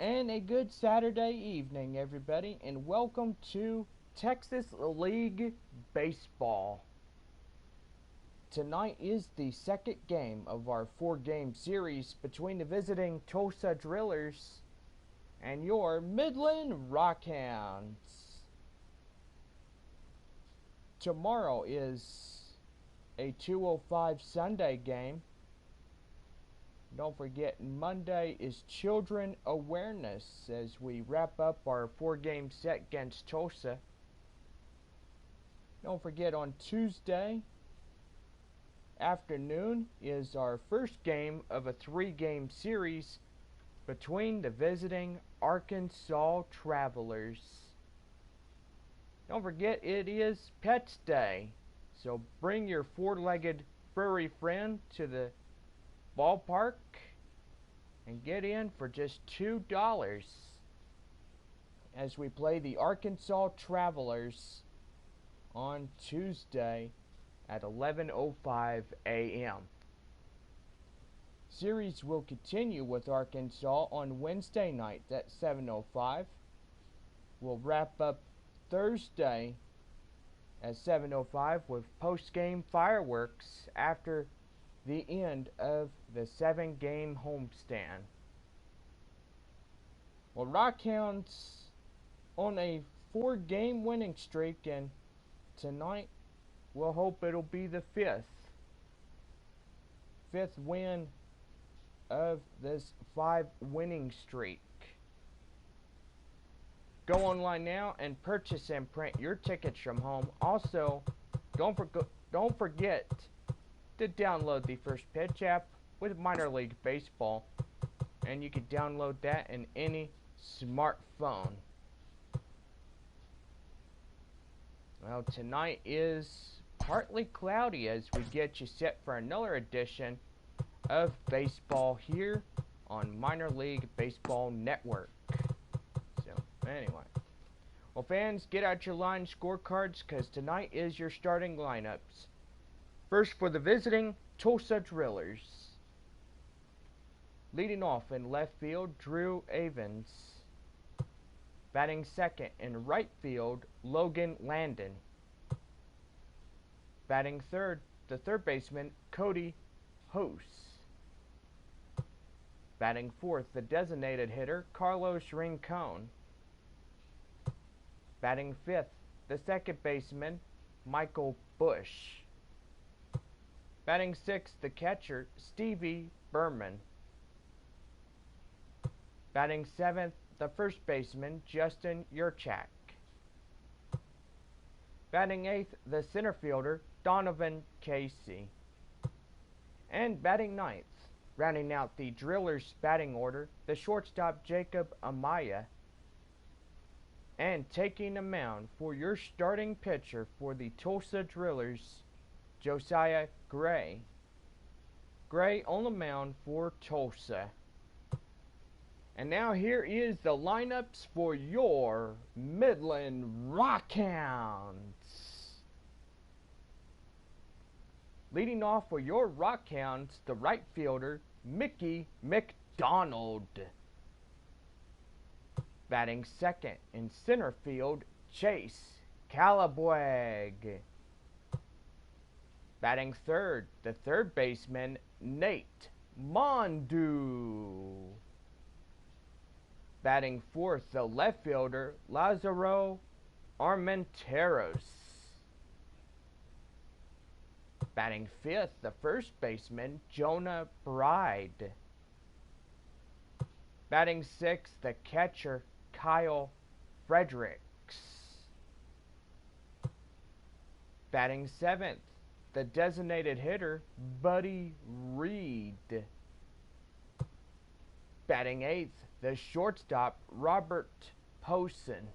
And a good Saturday evening, everybody, and welcome to Texas League Baseball. Tonight is the second game of our 4-game series between the visiting Tulsa Drillers and your Midland Rockhounds. Tomorrow is a 2:05 Sunday game. Don't forget, Monday is Children Awareness as we wrap up our 4-game set against Tulsa. Don't forget, on Tuesday afternoon is our first game of a 3-game series between the visiting Arkansas Travelers. Don't forget, it is Pets Day, so bring your 4-legged furry friend to the ballpark and get in for just $2 as we play the Arkansas Travelers on Tuesday at 11:05 a.m. Series will continue with Arkansas on Wednesday night at 7:05. We'll wrap up Thursday at 7:05 with post-game fireworks after the end of the 7-game homestand. Well, Rockhounds on a 4-game winning streak, and tonight we'll hope it'll be the fifth win of this 5-winning streak. Go online now and purchase and print your tickets from home. Also, don't forget to download the First Pitch app with Minor League Baseball, and you can download that in any smartphone. Well, tonight is partly cloudy as we get you set for another edition of baseball here on Minor League Baseball Network. So, anyway. Well, fans, get out your line scorecards because tonight is your starting lineups. First, for the visiting Tulsa Drillers. Leading off in left field, Drew Avens. Batting second in right field, Logan Landon. Batting third, the third baseman, Cody Hose. Batting fourth, the designated hitter, Carlos Rincon. Batting fifth, the second baseman, Michael Bush. Batting sixth, the catcher, Stevie Berman. Batting seventh, the first baseman, Justin Yurchak. Batting eighth, the center fielder, Donovan Casey. And batting ninth, rounding out the Drillers' batting order, the shortstop, Jacob Amaya. And taking the mound for your starting pitcher for the Tulsa Drillers, Josiah Gray. Gray on the mound for Tulsa. And now here is the lineups for your Midland Rockhounds. Leading off for your Rockhounds, the right fielder, Mickey McDonald. Batting second in center field, Chase Calabwag. Batting third, the third baseman, Nate Mondu. Batting fourth, the left fielder, Lazaro Armenteros. Batting fifth, the first baseman, Jonah Bride. Batting sixth, the catcher, Kyle Fredericks. Batting seventh, the designated hitter, Buddy Reed. Batting eighth, the shortstop, Robert Posen.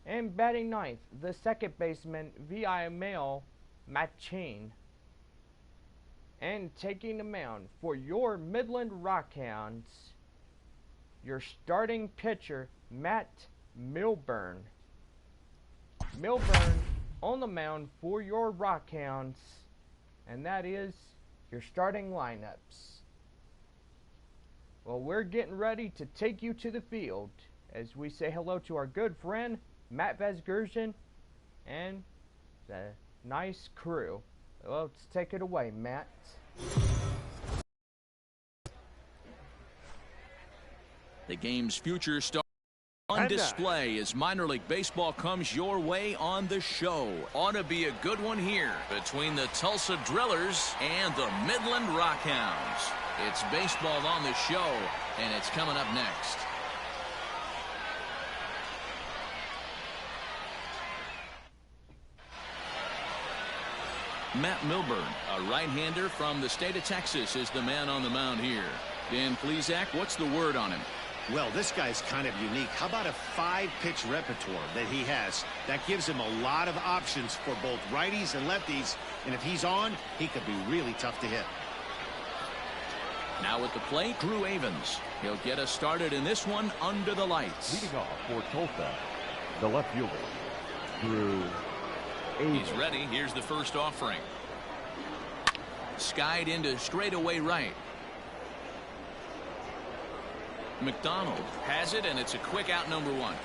And batting ninth, the second baseman, Vimael Machin. And taking the mound for your Midland Rockhounds, your starting pitcher, Matt Milburn. Milburn on the mound for your Rockhounds, and that is your starting lineups. Well, we're getting ready to take you to the field as we say hello to our good friend Matt Vasgersian and the nice crew. Well, let's take it away, Matt. The game's future star on display as minor league baseball comes your way on the show. Ought to be a good one here between the Tulsa Drillers and the Midland Rockhounds. It's baseball on the show, and it's coming up next. Matt Milburn, a right-hander from the state of Texas, is the man on the mound here. Dan Plesac, what's the word on him? Well, this guy's kind of unique. How about a 5-pitch repertoire that he has? That gives him a lot of options for both righties and lefties. And if he's on, he could be really tough to hit. Now at the plate, Drew Avens. He'll get us started in this one under the lights. Leading off for Tulsa, the left fielder, Drew Avens. He's ready. Here's the first offering. Skied into straightaway right. McDonald has it, and it's a quick out, number one.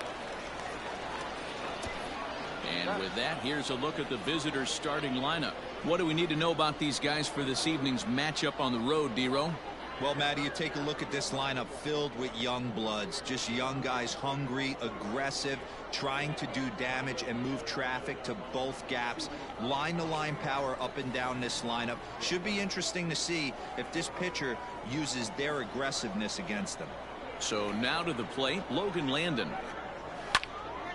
And with that, here's a look at the visitors' starting lineup. What do we need to know about these guys for this evening's matchup on the road, D-Row? Well, Matty, you take a look at this lineup filled with young bloods, just young guys, hungry, aggressive, trying to do damage and move traffic to both gaps. Line-to-line power up and down this lineup. Should be interesting to see if this pitcher uses their aggressiveness against them. So now to the plate, Logan Landon.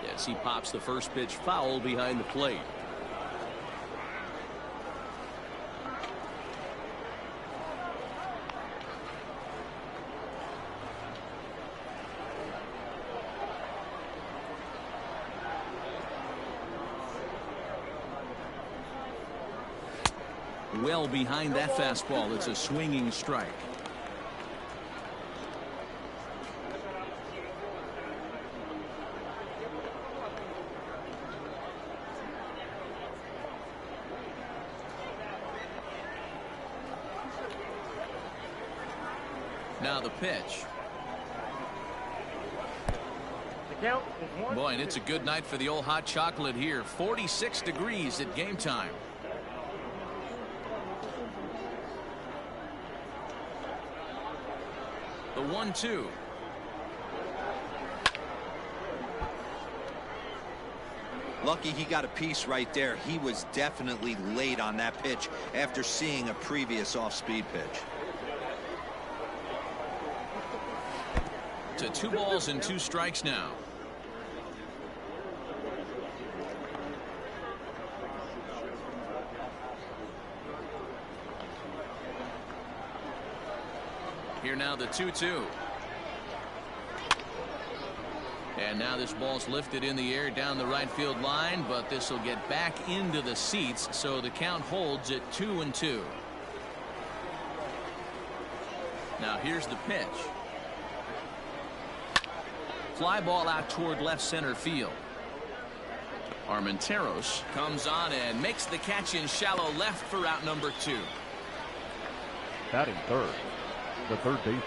Yes, he pops the first pitch foul behind the plate. Well behind that fastball. It's a swinging strike. Now the pitch. Boy, and it's a good night for the old hot chocolate here. 46 degrees at game time. The 1-2. Lucky he got a piece right there. He was definitely late on that pitch after seeing a previous off-speed pitch. To 2 balls and 2 strikes now. Here now the 2-2. And now this ball's lifted in the air down the right field line, but this will get back into the seats, so the count holds at 2-2. Now here's the pitch. Fly ball out toward left center field. Armenteros comes on and makes the catch in shallow left for out number 2. Batting third, the third baseman,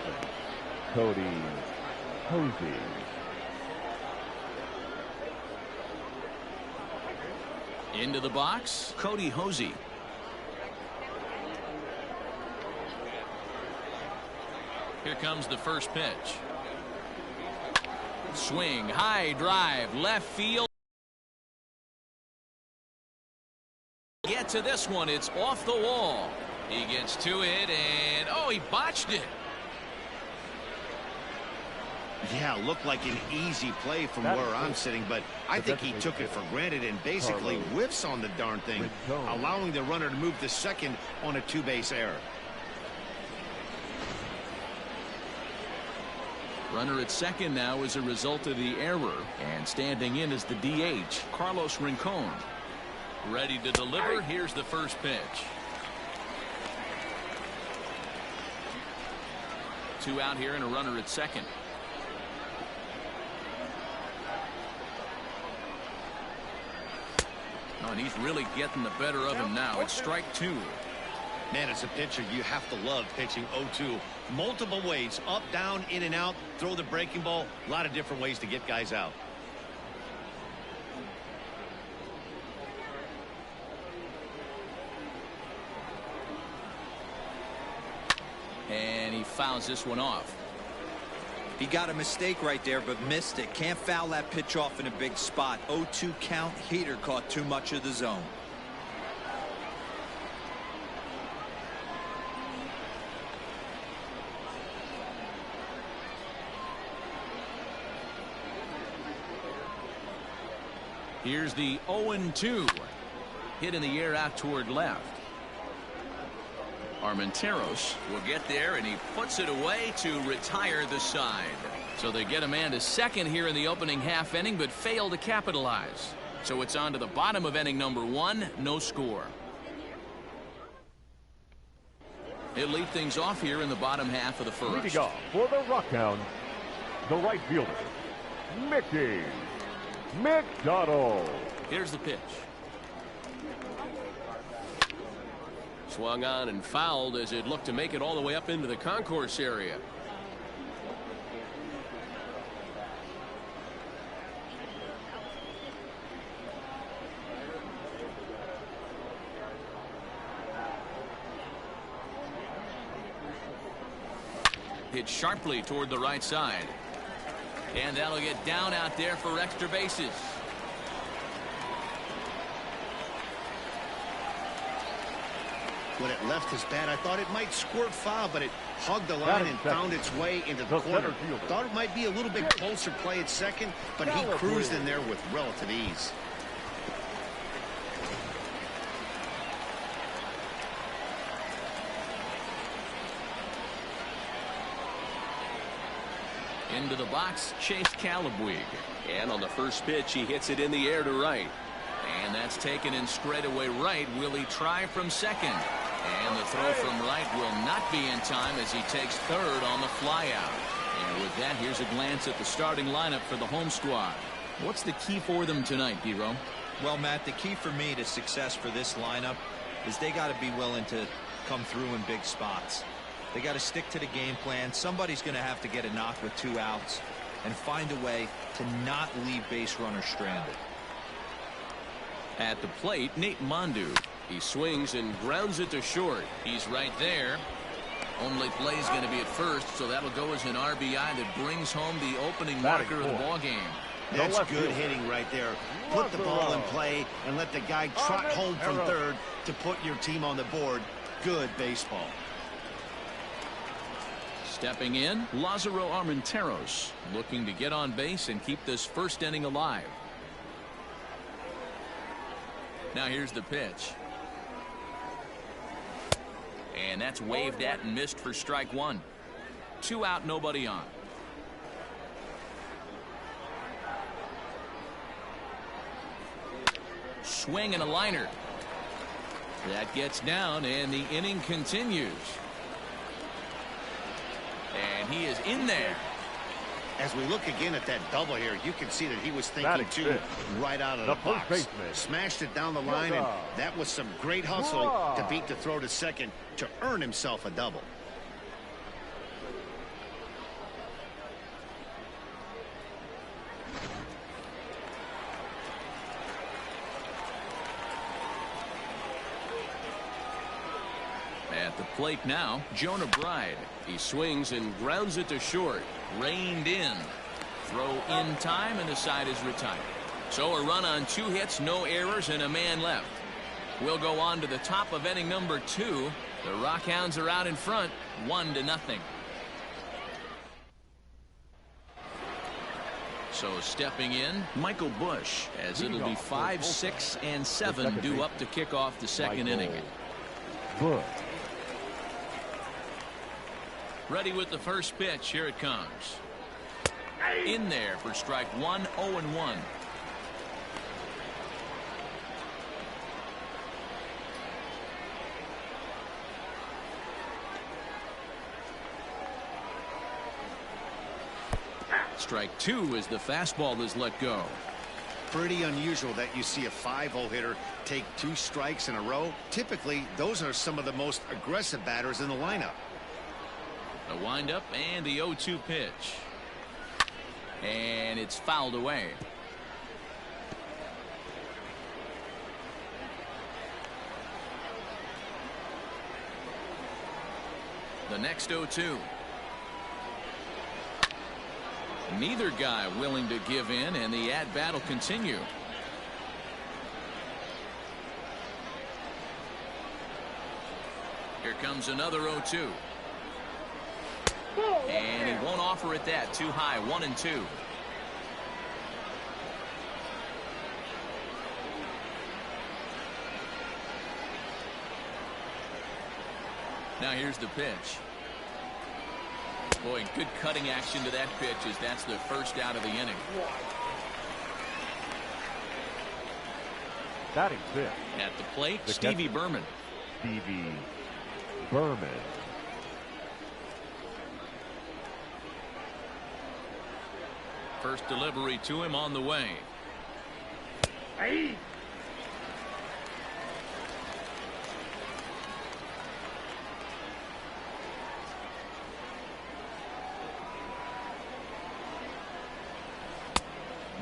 Cody Hosey. Into the box, Cody Hosey. Here comes the first pitch. Swing, high drive, left field. Get to this one, it's off the wall. He gets to it, and oh, he botched it. Yeah, looked like an easy play from where I'm sitting, but I think he took it for granted and basically whiffs on the darn thing, allowing the runner to move to second on a 2-base error. Runner at second now as a result of the error, and standing in is the DH, Carlos Rincon. Ready to deliver. Here's the first pitch. 2 out here and a runner at second. Oh, and he's really getting the better of him now. It's strike 2. Man, as a pitcher, you have to love pitching 0-2. Multiple ways, up, down, in and out, throw the breaking ball. A lot of different ways to get guys out. And he fouls this one off. He got a mistake right there, but missed it. Can't foul that pitch off in a big spot. 0-2 count. Heater caught too much of the zone. Here's the 0-2. Hit in the air out toward left. Armenteros will get there, and he puts it away to retire the side. So they get a man to second here in the opening half inning, but fail to capitalize. So it's on to the bottom of inning number 1, no score. He'll lead things off here in the bottom half of the first. Leading off for the Rockhounds, the right fielder, Mickey McDonald. Here's the pitch. Swung on and fouled as it looked to make it all the way up into the concourse area. Hit sharply toward the right side. And that'll get down out there for extra bases. When it left his bat, I thought it might squirt foul, but it hugged the line and found its way into the corner. Thought it might be a little bit closer play at second, but he cruised in there with relative ease. Into the box, Chase Calabwig. And on the first pitch, he hits it in the air to right. And that's taken in straightaway right. Will he try from second? And the throw from right will not be in time as he takes third on the flyout. And with that, here's a glance at the starting lineup for the home squad. What's the key for them tonight, Hero? Well, Matt, the key for me to success for this lineup is they got to be willing to come through in big spots. They got to stick to the game plan. Somebody's going to have to get a knock with 2 outs and find a way to not leave base runners stranded. At the plate, Nate Mondu. He swings and grounds it to short. He's right there. Only play's going to be at first, so that'll go as an RBI that brings home the opening marker of the ball game. That's good hitting right there. Put the ball in play and let the guy trot home from third to put your team on the board. Good baseball. Stepping in, Lázaro Armenteros, looking to get on base and keep this first inning alive. Now here's the pitch. And that's waved at and missed for strike 1. 2 out, nobody on. Swing and a liner. That gets down, and the inning continues. And he is in there. As we look again at that double here, you can see that he was thinking too right out of the box. Smashed it down the line, and that was some great hustle to beat the throw to second to earn himself a double. At the plate now, Jonah Bride. He swings and grounds it to short. Reined in. Throw in time, and the side is retired. So a run on 2 hits, no errors, and a man left. We'll go on to the top of inning number 2. The Rockhounds are out in front, 1-0. So stepping in, Michael Bush, as it'll be 5, 6, and 7 due up to kick off the second inning. Bush. Ready with the first pitch. Here it comes. In there for strike 1, 0-1. Strike 2 as the fastball is let go. pretty unusual that you see a 5-hole hitter take 2 strikes in a row. Typically, those are some of the most aggressive batters in the lineup. A windup and the 0-2 pitch. And it's fouled away. The next 0-2. Neither guy willing to give in, and the at-bat will continue. Here comes another 0-2. And he won't offer it that. Too high. 1-2. Now here's the pitch. Boy, good cutting action to that pitch, as that's the first out of the inning. Batting fifth. At the plate, Stevie Berman. Stevie Berman. First delivery to him on the way. Hey.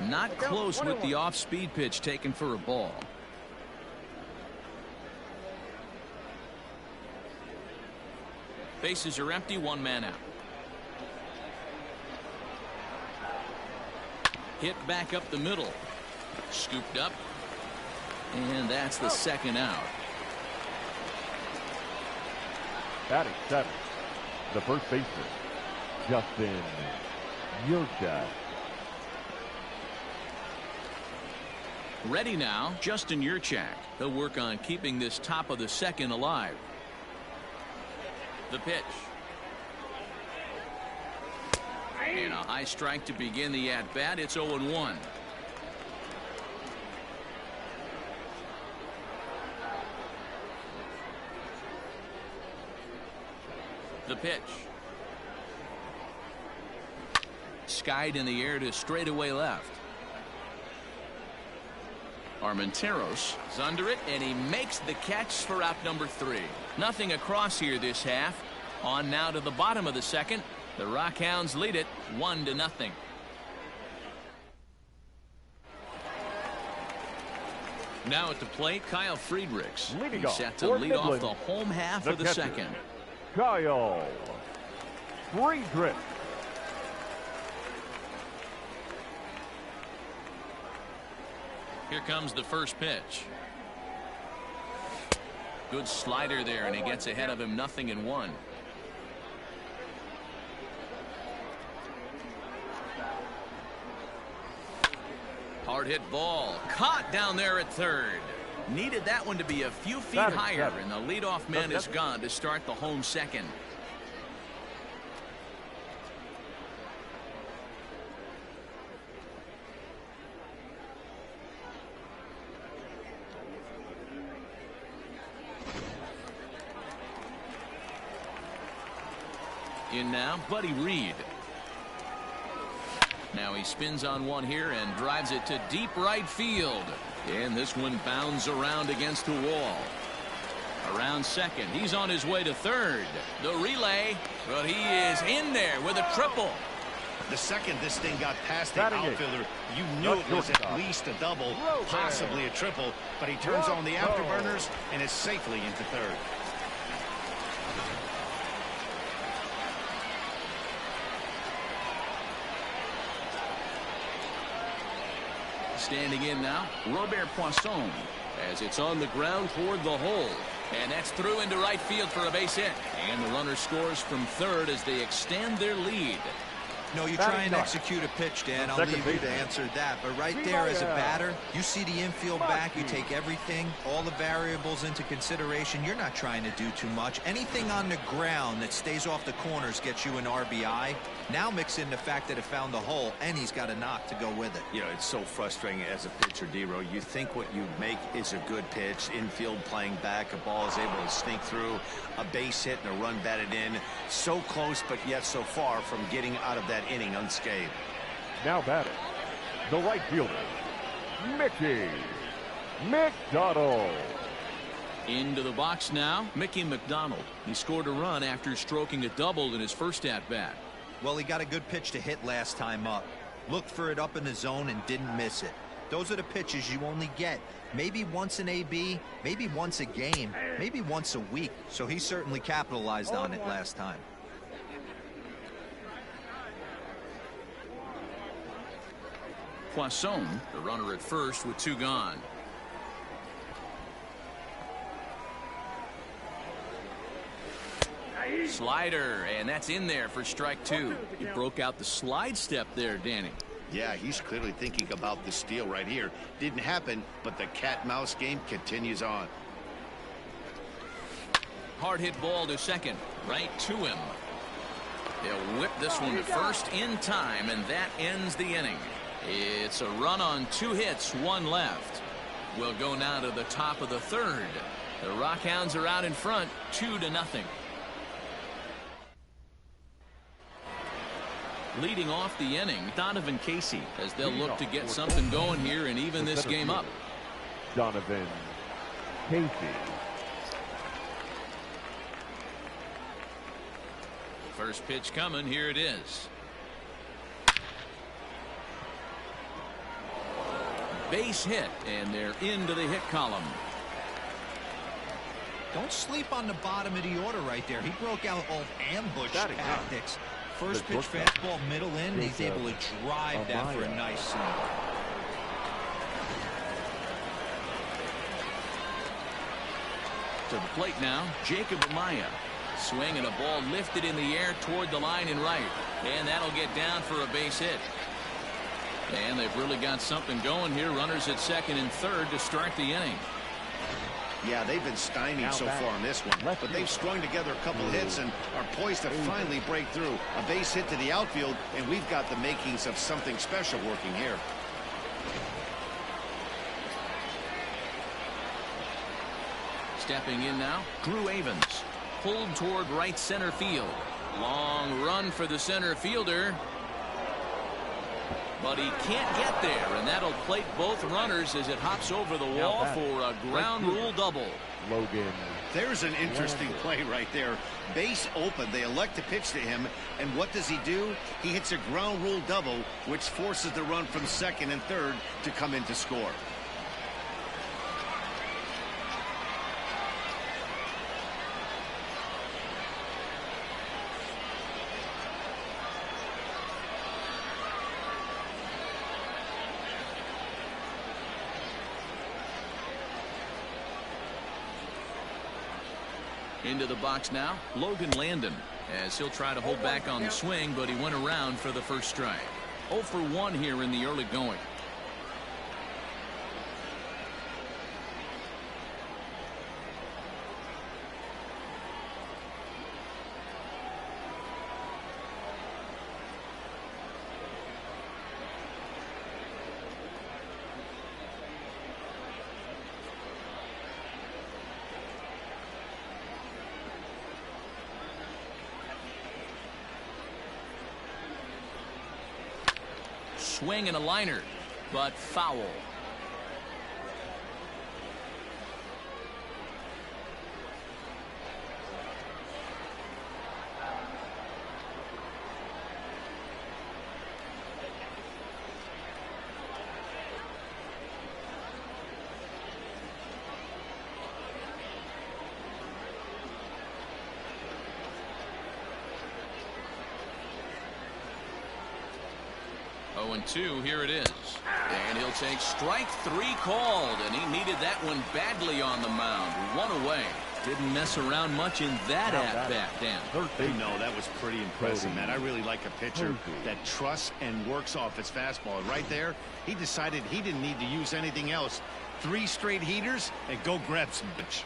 Not close with the off-speed pitch taken for a ball. Bases are empty, 1 man out. Hit back up the middle. Scooped up. And that's the second out. Batting seventh, the first baseman, Justin Yurchak. Ready now, Justin Yurchak. He'll work on keeping this top of the second alive. The pitch. And a high strike to begin the at-bat. It's 0-1. The pitch. Skied in the air to straightaway left. Armenteros is under it, and he makes the catch for out number 3. Nothing across here this half. On now to the bottom of the second. The Rockhounds lead it 1-0. Now at the plate, Kyle Friedrichs. He's set to lead off the home half of the second. Kyle Friedrichs. Here comes the first pitch. Good slider there, and he gets ahead of him. 0-1. Hard hit ball. Caught down there at third. Needed that one to be a few feet higher, and the leadoff man is gone to start the home second. In now, Buddy Reed. Now he spins on one here and drives it to deep right field. And this one bounds around against the wall. Around second. He's on his way to third. The relay, but he is in there with a triple. The second this thing got past the outfielder, you knew it was at least a double, possibly a triple, but he turns on the afterburners and is safely into third. Standing in now, Robert Poisson, as it's on the ground toward the hole. And that's through into right field for a base hit. And the runner scores from third as they extend their lead. No, you try and execute a pitch, Dan. I'll leave you to answer that. But right there as a batter, you see the infield back. You take everything, all the variables into consideration. You're not trying to do too much. Anything on the ground that stays off the corners gets you an RBI. Now mix in the fact that it found the hole, and he's got a knock to go with it. You know, it's so frustrating as a pitcher, D-Row. You think what you make is a good pitch. Infield playing back. A ball is able to sneak through. A base hit and a run batted in. So close, but yet so far from getting out of that inning unscathed. Now batting, the right fielder, Mickey McDonald. Into the box now, Mickey McDonald. He scored a run after stroking a double in his first at-bat. Well, he got a good pitch to hit last time up. Looked for it up in the zone and didn't miss it. Those are the pitches you only get maybe once in AB, maybe once a game, maybe once a week. So he certainly capitalized on it last time. Poisson, the runner at first with 2 gone. Slider, and that's in there for strike 2. He broke out the slide step there, Danny. Yeah, he's clearly thinking about the steal right here. Didn't happen, but the cat-mouse game continues on. Hard hit ball to second, right to him. He'll whip this one to first in time, and that ends the inning. It's a run on 2 hits, 1 left. We'll go now to the top of the 3rd. The Rockhounds are out in front, 2-0. Leading off the inning, Donovan Casey, as they'll look to get something going here and even this game up. Donovan Casey. First pitch coming, here it is. Base hit, and they're into the hit column. Don't sleep on the bottom of the order right there. He broke out all ambush tactics. First pitch fastball middle in, he's able to drive that for a nice single. To the plate now, Jacob Amaya. Swing and a ball lifted in the air toward the line and right. And that'll get down for a base hit. And they've really got something going here. Runners at second and third to start the inning. Yeah, they've been stymied so far in this one, but they've strung together a couple hits and are poised to finally break through. A base hit to the outfield, and we've got the makings of something special working here. Stepping in now, Drew Avens. Pulled toward right center field. Long run for the center fielder. But he can't get there, and that'll plate both runners as it hops over the wall for a ground rule double. Logan. There's an interesting play right there. Base open. They elect to pitch to him, and what does he do? He hits a ground rule double, which forces the run from second and third to come in to score. Into the box now, Logan Landon, as he'll try to hold back on the swing, but he went around for the first strike. 0 for 1 here in the early going. Swing and a liner, but foul. And 2, here it is. And he'll take strike 3 called, and he needed that one badly on the mound. 1 away. Didn't mess around much in that at-bat, Dan. No, that was pretty impressive, man. I really like a pitcher that trusts and works off his fastball. Right there, he decided he didn't need to use anything else. 3 straight heaters, and go grab some pitch.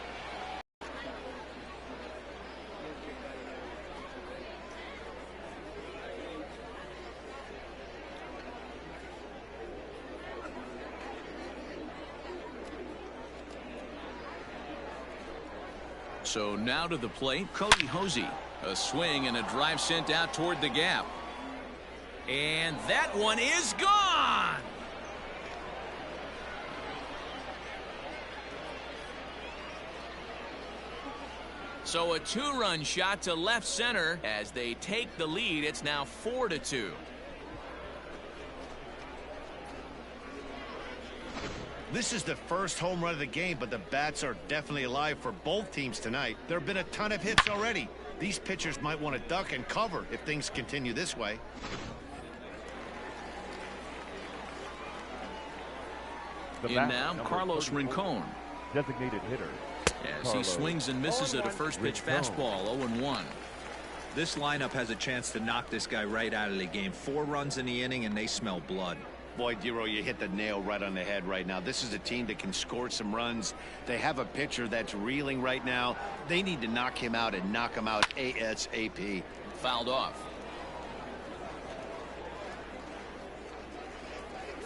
So now to the plate, Cody Hosey. A swing and a drive sent out toward the gap. And that one is gone. So a 2-run shot to left center as they take the lead. It's now 4-2. This is the first home run of the game, but the bats are definitely alive for both teams tonight. There have been a ton of hits already. These pitchers might want to duck and cover if things continue this way. In now, Carlos Rincon. Designated hitter. As he swings and misses at a first pitch fastball, 0-1. This lineup has a chance to knock this guy right out of the game. 4 runs in the inning, and they smell blood. Boy, Dero, you hit the nail right on the head right now. This is a team that can score some runs. They have a pitcher that's reeling right now. They need to knock him out and knock him out ASAP. Fouled off.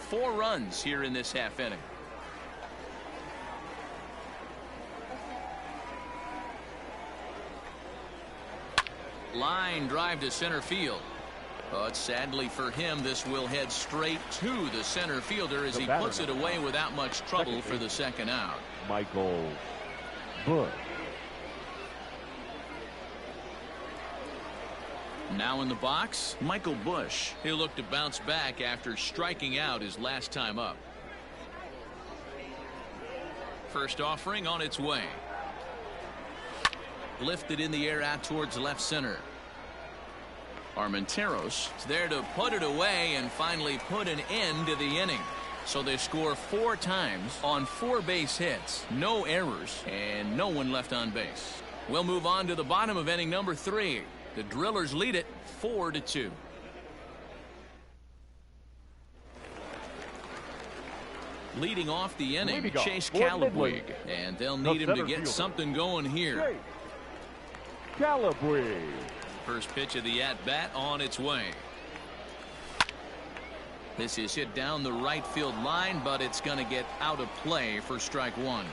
4 runs here in this half inning. Line drive to center field. But sadly for him, this will head straight to the center fielder as he puts it away without much trouble for the second out. Michael Bush. Now in the box, Michael Bush. He'll look to bounce back after striking out his last time up. First offering on its way. Lifted in the air out towards left center. Armenteros is there to put it away and finally put an end to the inning. So they score 4 times on 4 base hits, no errors, and no one left on base. We'll move on to the bottom of inning number 3. The Drillers lead it 4-2. Leading off the inning, Chase Calabwig, and they'll need him to get something going here. Calabwig. First pitch of the at-bat on its way. This is hit down the right field line, but it's going to get out of play for strike 1.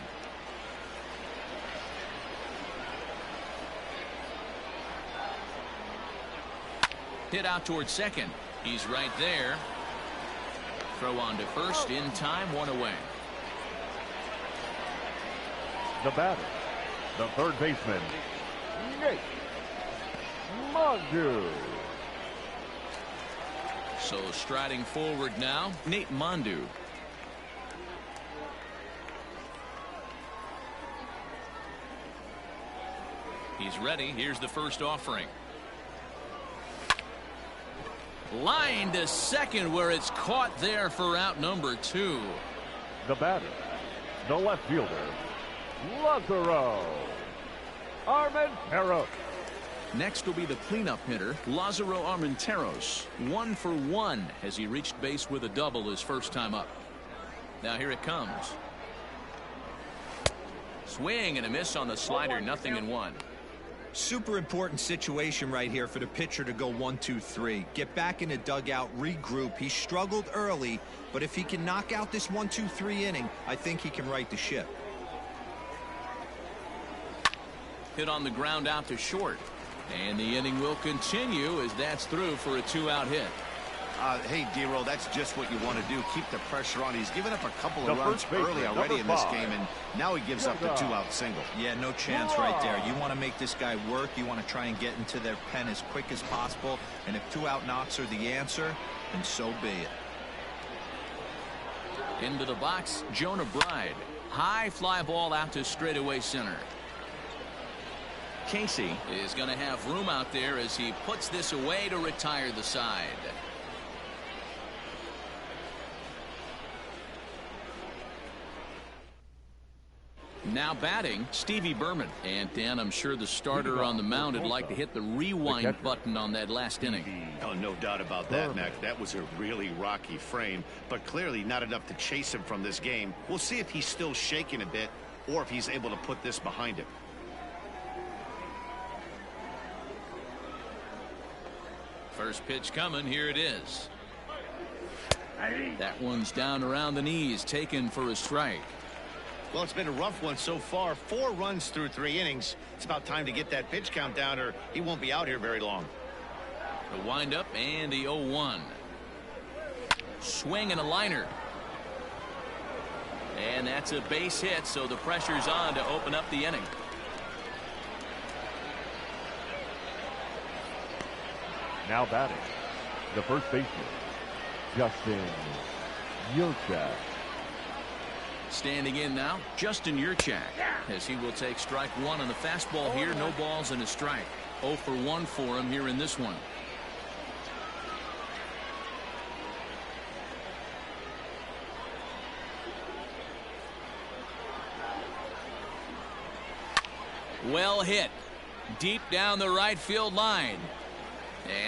Hit out towards second. He's right there. Throw on to first in time, 1 away. The batter, the third baseman, Nate Mondu. So striding forward now, Nate Mondu. He's ready. Here's the first offering. Line to second where it's caught there for out number 2. The batter, the left fielder, Lazaro Armenteros. Next will be the cleanup hitter, Lazaro Armenteros. 1 for 1 as he reached base with a double his first time up. Now here it comes. Swing and a miss on the slider, 0-1. Super important situation right here for the pitcher to go 1-2-3. Get back in the dugout, regroup. He struggled early, but if he can knock out this 1-2-3 inning, I think he can right the ship. Hit on the ground out to short. And the inning will continue as that's through for a 2-out hit. Hey, Dero, that's just what you want to do. Keep the pressure on. He's given up a couple of runs early already in this game, and now he gives up the 2-out single. Yeah, no chance right there. You want to make this guy work. You want to try and get into their pen as quick as possible. And if 2-out knocks are the answer, then so be it. Into the box, Jonah Bride. High fly ball out to straightaway center. Casey is going to have room out there as he puts this away to retire the side. Now batting, Stevie Berman. And Dan, I'm sure the starter on the mound would like to hit the rewind button on that last inning. Oh, no doubt about that, Mac. That was a really rocky frame, but clearly not enough to chase him from this game. We'll see if he's still shaking a bit or if he's able to put this behind him. First pitch coming. Here it is. That one's down around the knees, taken for a strike. Well, it's been a rough one so far. 4 runs through 3 innings. It's about time to get that pitch count down or he won't be out here very long. The windup and the 0-1. Swing and a liner. And that's a base hit, so the pressure's on to open up the inning. Now batting, the first baseman, Justin Yurchak. Standing in now, Justin Yurchak, as he will take strike one on the fastball here. No balls and a strike. 0 for 1 for him here in this one. Well hit. Deep down the right field line.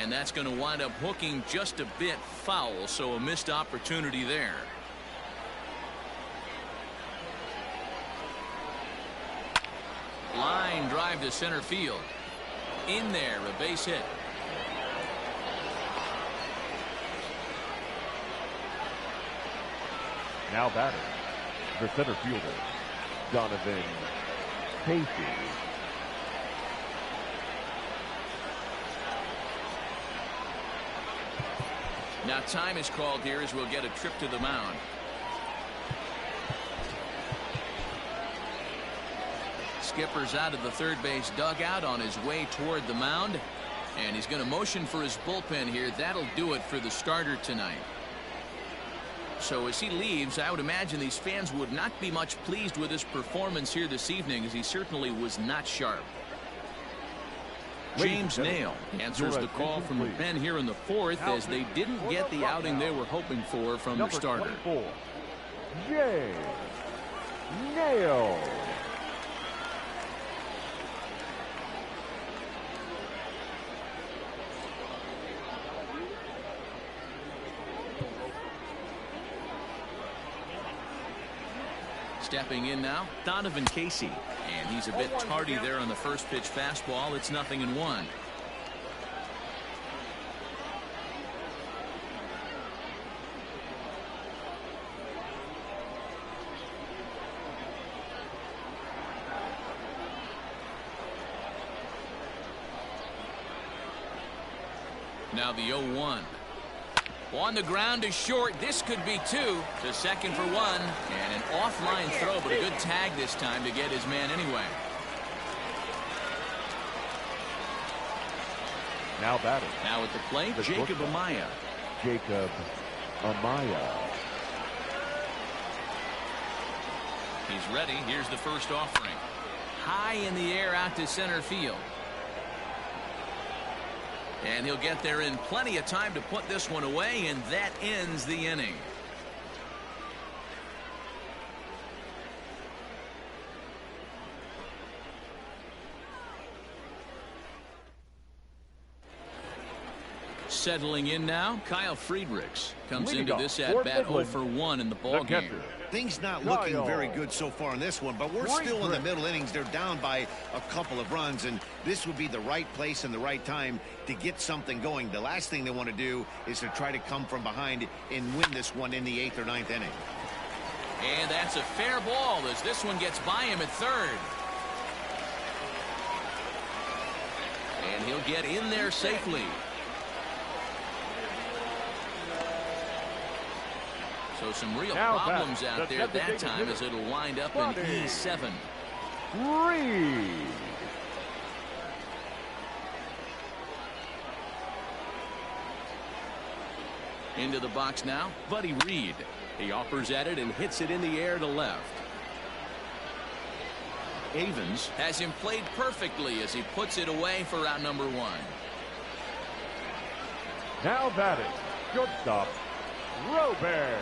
And that's going to wind up hooking just a bit foul, so a missed opportunity there. Line drive to center field. In there, a base hit. Now batting, the center fielder, Donovan Casey. Now time is called here as we'll get a trip to the mound. Skipper's out of the third base dugout on his way toward the mound, and he's going to motion for his bullpen here. That'll do it for the starter tonight. So as he leaves, I would imagine these fans would not be much pleased with his performance here this evening, as he certainly was not sharp. James Nail answers the call from the pen here in the fourth, as they didn't get the outing they were hoping for from their starter. James Nail. Stepping in now, Donovan Casey. And he's a bit tardy there on the first pitch fastball. It's 0-1. Now the 0-1. On the ground to short. This could be two. To second for one. And an offline throw, but a good tag this time to get his man anyway. Now batting. Now at the plate, Jacob Amaya. Jacob Amaya. He's ready. Here's the first offering. High in the air out to center field. And he'll get there in plenty of time to put this one away, and that ends the inning. Settling in now, Kyle Friedrichs comes into this at-bat 0 for 1 in the ballgame. Things not looking very good so far in this one, but we're still in the middle innings. They're down by a couple of runs, and this would be the right place and the right time to get something going. The last thing they want to do is to try to come from behind and win this one in the 8th or 9th inning. And that's a fair ball as this one gets by him at third. And he'll get in there safely. So some real problems out there at that time, as it'll wind up in E7. Reed. Into the box now, Buddy Reed. He offers at it and hits it in the air to left. Avens has him played perfectly as he puts it away for out number 1. Now batting, shortstop, Robert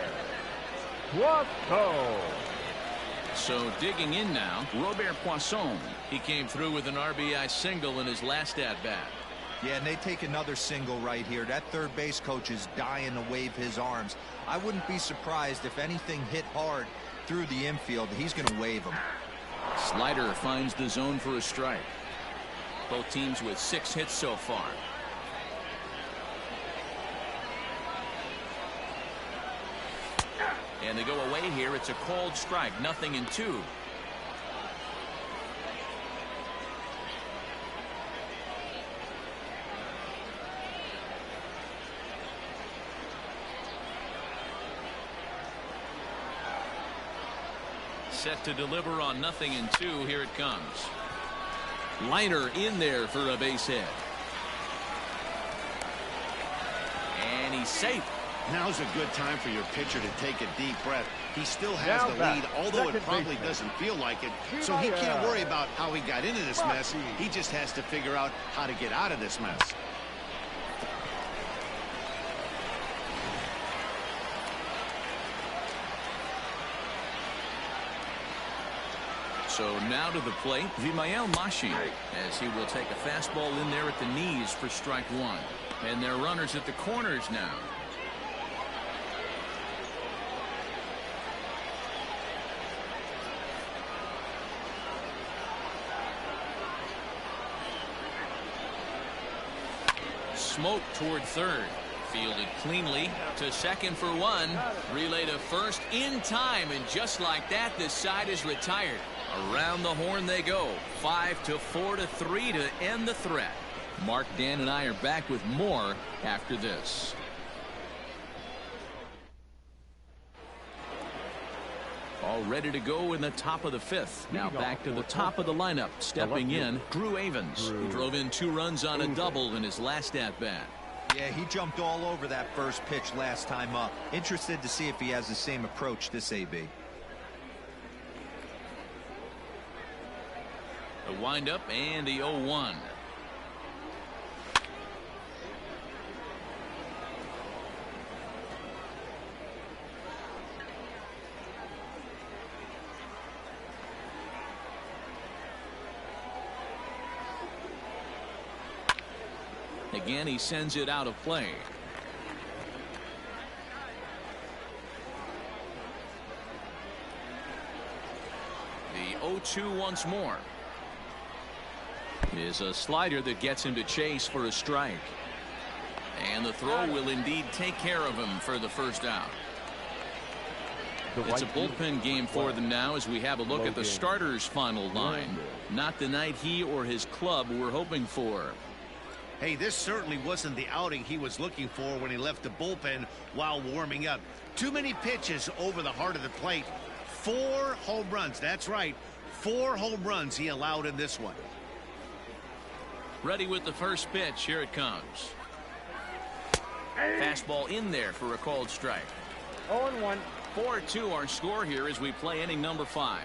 Poisson. So digging in now, Robert Poisson. He came through with an RBI single in his last at-bat. Yeah, and they take another single right here. That third base coach is dying to wave his arms. I wouldn't be surprised if anything hit hard through the infield. He's going to wave them. Slider finds the zone for a strike. Both teams with 6 hits so far. And they go away here. It's a called strike. 0-2. Set to deliver on 0-2. Here it comes. Liner in there for a base hit. he's safe. Now's a good time for your pitcher to take a deep breath. He still has the lead, although it probably doesn't feel like it. So he can't worry about how he got into this mess. He just has to figure out how to get out of this mess. So now to the plate, Vimael Mashi, as he will take a fastball in there at the knees for strike one. And their runners at the corners now. Smoke toward third. Fielded cleanly to second for one. Relay to first in time, and just like that, this side is retired. Around the horn they go. 5-4-3 to end the threat. Mark, Dan, and I are back with more after this. All ready to go in the top of the fifth. Now back to the top of the lineup. Stepping in, Drew Avens. He drove in 2 runs on a double in his last at-bat. Yeah, he jumped all over that first pitch last time up. Interested to see if he has the same approach this AB. The windup and the 0-1. Again, he sends it out of play. The 0-2 once more. Is a slider that gets him to chase for a strike. And the throw will indeed take care of him for the first out. It's a bullpen game for them now as we have a look at the starter's final line. Not the night he or his club were hoping for. Hey, this certainly wasn't the outing he was looking for when he left the bullpen while warming up. Too many pitches over the heart of the plate. 4 home runs. That's right. 4 home runs he allowed in this one. Ready with the first pitch. Here it comes. Fastball in there for a called strike. 0-1. 4-2 our score here as we play inning number 5.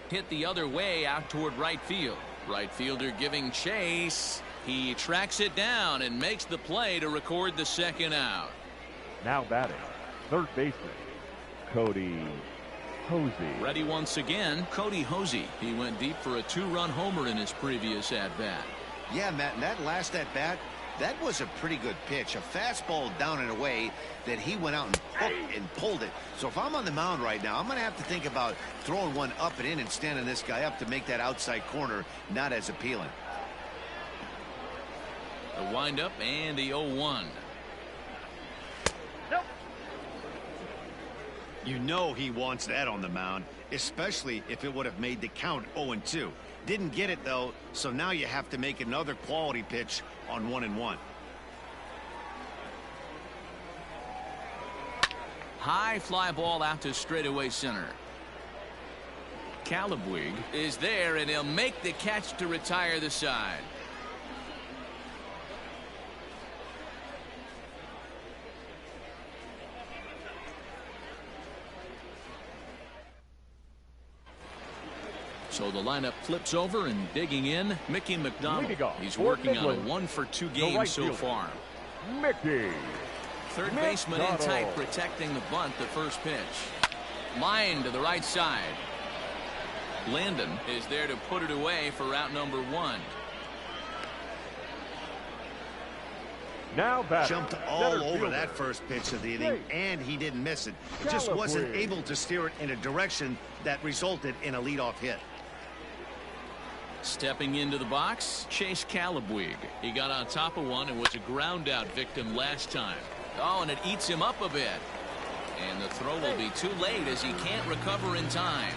Hit the other way out toward right field. Right fielder giving chase. He tracks it down and makes the play to record the second out. Now batting, third baseman, Cody Hosey. Ready once again, Cody Hosey. He went deep for a 2-run homer in his previous at-bat. Yeah, Matt, and that last at-bat, that was a pretty good pitch. A fastball down and away that he went out and hooked and pulled it. So if I'm on the mound right now, I'm going to have to think about throwing one up and in and standing this guy up to make that outside corner not as appealing. The windup and the 0-1. Nope. You know he wants that on the mound, especially if it would have made the count 0-2. Didn't get it, though, so now you have to make another quality pitch on 1-1. High fly ball out to straightaway center. Calabwig is there, and he'll make the catch to retire the side. So the lineup flips over, and digging in, Mickey McDonald. He's working on a 1-for-2 game so far. Mickey. Third baseman in tight, protecting the bunt, the first pitch. Line to the right side. Landon is there to put it away for out number 1. Now batting, jumped all over that first pitch of the inning, and he didn't miss it. Just wasn't able to steer it in a direction that resulted in a leadoff hit. Stepping into the box, Chase Calabwig. He got on top of one and was a ground out victim last time. Oh, and it eats him up a bit. And the throw will be too late as he can't recover in time.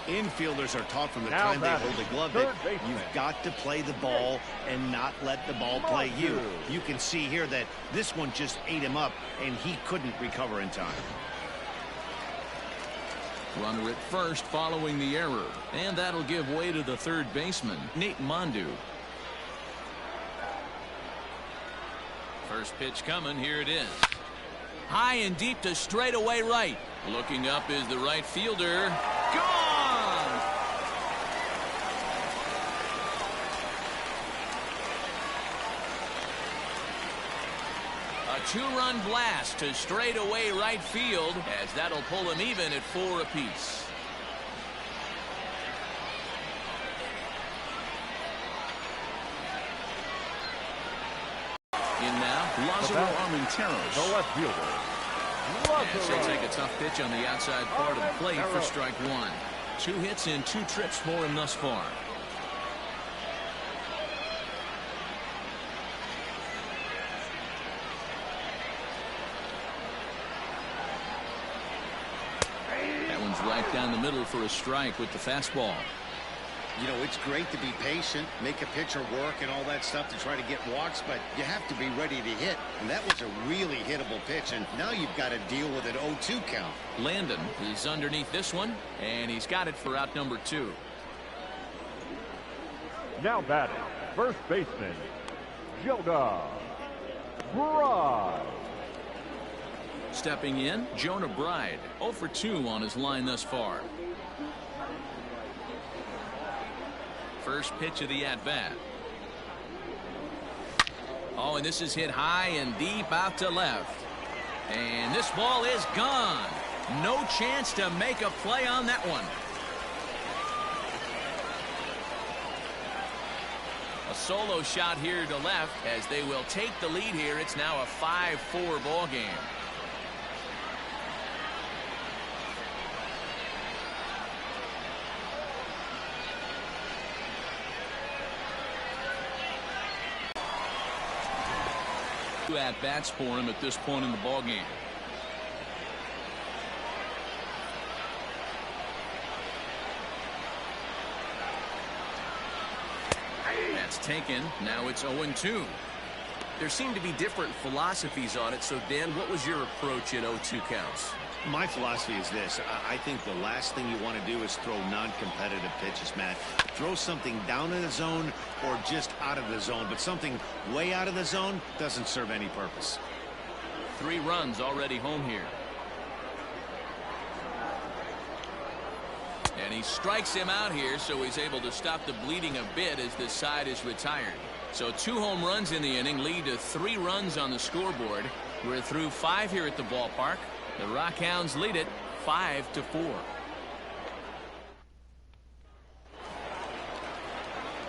Infielders are taught from the time they hold the glove that you've got to play the ball and not let the ball play you. You can see here that this one just ate him up, and he couldn't recover in time. Runner at first following the error. And that'll give way to the third baseman, Nate Mondu. First pitch coming. Here it is. High and deep to straightaway right. Looking up is the right fielder. Gone! A two-run blast to straightaway right field, as that'll pull him even at 4 apiece. In now, Lázaro Armenteros. The left fielder. Yes, he'll take a tough pitch on the outside part of the plate for strike 1. 2 hits and 2 trips for him thus far. That one's right down the middle for a strike with the fastball. You know, it's great to be patient, make a pitcher work and all that stuff to try to get walks, but you have to be ready to hit. And that was a really hittable pitch, and now you've got to deal with an 0-2 count. Landon is underneath this one, and he's got it for out number 2. Now batting, first baseman, Jonah Bride. Stepping in, Jonah Bride, 0 for 2 on his line thus far. First pitch of the at-bat. Oh, and this is hit high and deep out to left. And this ball is gone. No chance to make a play on that one. A solo shot here to left as they will take the lead here. It's now a 5-4 ball game. Two at-bats for him at this point in the ball game. That's taken. Now it's 0-2. There seem to be different philosophies on it. So, Dan, what was your approach in 0-2 counts? My philosophy is this. I think the last thing you want to do is throw non-competitive pitches, Matt. Throw something down in the zone or just out of the zone, but something way out of the zone doesn't serve any purpose. 3 runs already home here. And he strikes him out here, so he's able to stop the bleeding a bit as this side is retired. So 2 home runs in the inning lead to 3 runs on the scoreboard. We're through 5 here at the ballpark. The Rockhounds lead it 5-4.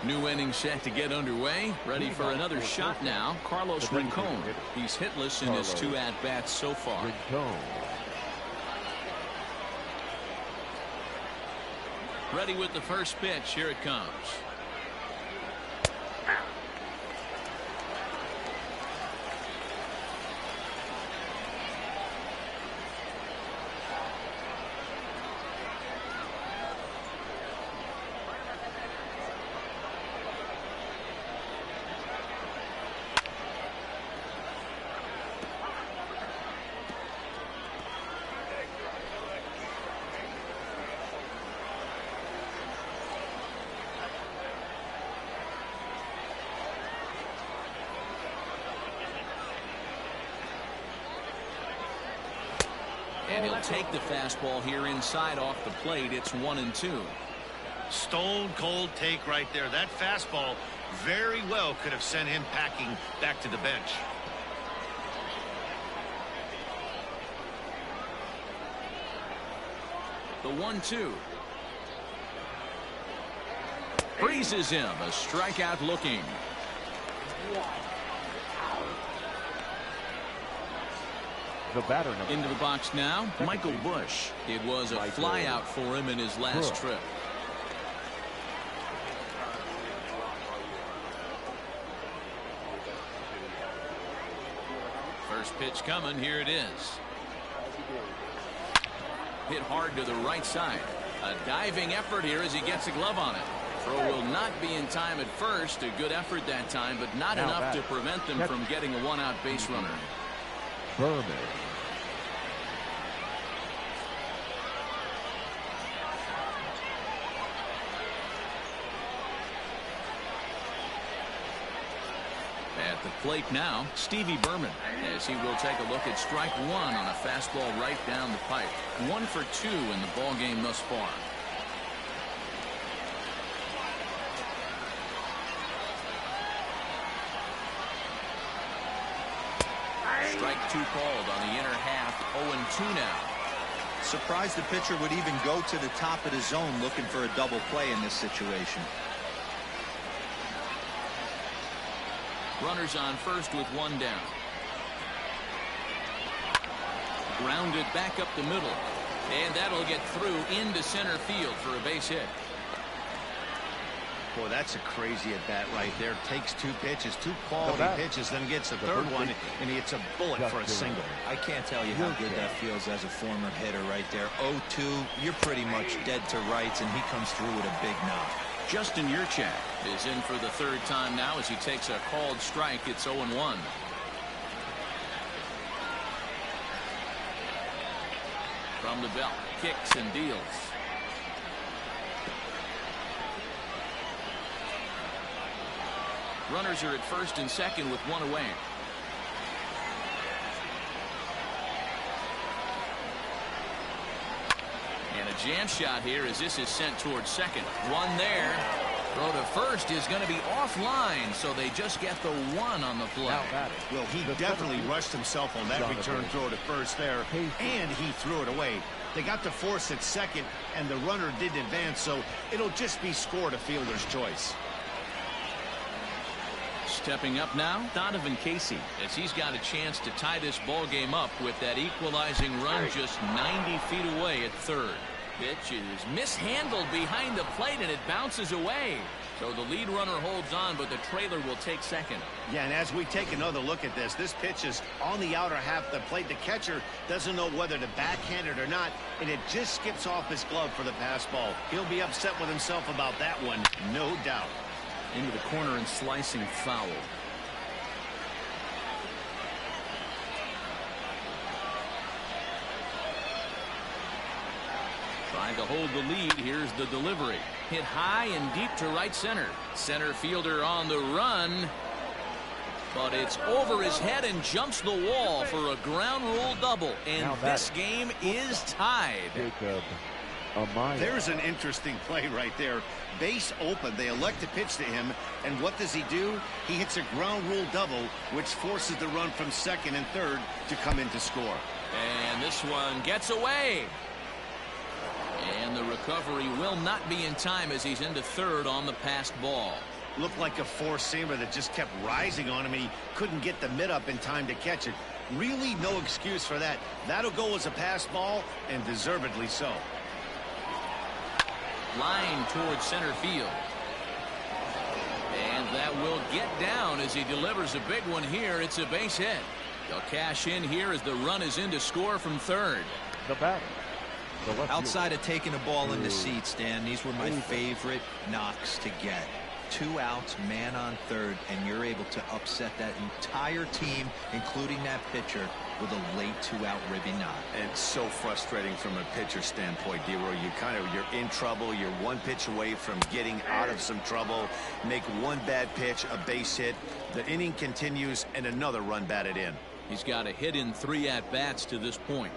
New inning set to get underway. Ready for another shot now. Carlos Rincon. He's hitless in his 2 at-bats so far. Ready with the first pitch. Here it comes. And he'll take the fastball here inside off the plate. It's 1-2. Stone cold take right there. That fastball very well could have sent him packing back to the bench. The 1-2. Freezes him. A strikeout looking. The batter into the box now, Michael Bush. It was a fly out for him in his last trip. First pitch coming. Here it is. Hit hard to the right side. A diving effort here as he gets a glove on it. Throw will not be in time at first. A good effort that time, but not enough to prevent them from getting a 1-out base runner. At the plate now, Stevie Berman, as he will take a look at strike one on a fastball right down the pipe. 1 for 2 in the ball game thus far. Strike 2 called on the inner half. 0-2 now. Surprised the pitcher would even go to the top of the zone looking for a double play in this situation. Runners on first with 1 down. Grounded back up the middle. And that'll get through into center field for a base hit. Boy, that's a crazy at bat right there. Takes 2 pitches, 2 quality pitches, then gets a third one, and he hits a bullet for a single. I can't tell you how good that feels as a former hitter right there. 0-2, you're pretty much dead to rights, and he comes through with a big knock. Justin Yurchak is in for the 3rd time now as he takes a called strike. It's 0-1. From the belt, kicks and deals. Runners are at first and second with 1 away. And a jam shot here as this is sent towards second. 1 there. Throw to first is going to be offline, so they just get the 1 on the play. Well, he definitely rushed himself on that return throw to first there, and he threw it away. They got to force at second, and the runner didn't advance, so it'll just be scored a fielder's choice. Stepping up now, Donovan Casey, as he's got a chance to tie this ball game up with that equalizing run just 90 feet away at third. Pitch is mishandled behind the plate, and it bounces away. So the lead runner holds on, but the trailer will take second. Yeah, and as we take another look at this pitch is on the outer half of the plate. The catcher doesn't know whether to backhand it or not, and it just skips off his glove for the pass ball. He'll be upset with himself about that one, no doubt. Into the corner and slicing foul. Trying to hold the lead. Here's the delivery. Hit high and deep to right center. Center fielder on the run. But it's over his head and jumps the wall for a ground rule double. And this game is tied. There's an interesting play right there. Base open. They elect to pitch to him. And what does he do? He hits a ground rule double, which forces the run from second and third to come in to score. And this one gets away. And the recovery will not be in time as he's into third on the passed ball. Looked like a four-seamer that just kept rising on him, and he couldn't get the mid up in time to catch it. Really no excuse for that. That'll go as a pass ball, and deservedly so. Line towards center field. And that will get down as he delivers a big one here. It's a base hit. They'll cash in here as the run is in to score from third. The batter. Outside of taking a ball in the seats, Dan, these were my favorite knocks to get. 2 outs, man on third, and you're able to upset that entire team, including that pitcher, with a late 2-out ribby knock. And so frustrating from a pitcher standpoint, D-Roy. You're in trouble. You're 1 pitch away from getting out of some trouble. Make 1 bad pitch, a base hit. The inning continues, and another run batted in. He's got a hit in 3 at-bats to this point.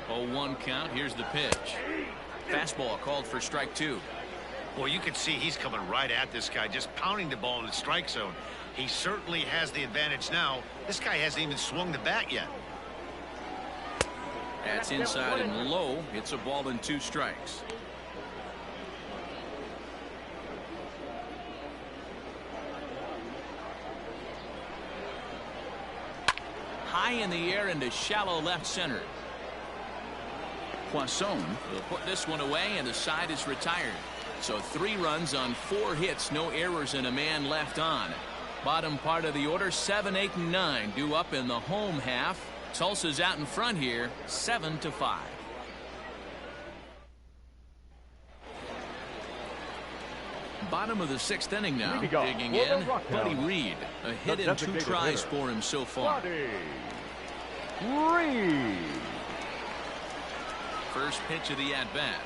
0-1 count. Here's the pitch. Fastball called for strike 2. Boy, you can see he's coming right at this guy, just pounding the ball in the strike zone. He certainly has the advantage now. This guy hasn't even swung the bat yet. That's inside and low. It's a ball and 2 strikes. High in the air into shallow left center. Poisson will put this one away, and the side is retired. So 3 runs on 4 hits, no errors, and a man left on. Bottom part of the order, 7, 8, and 9 due up in the home half. Tulsa's out in front here, 7-5. Bottom of the 6th inning now. Digging in, Buddy Reed. A hit in 2 tries for him so far. Reed. First pitch of the at-bat.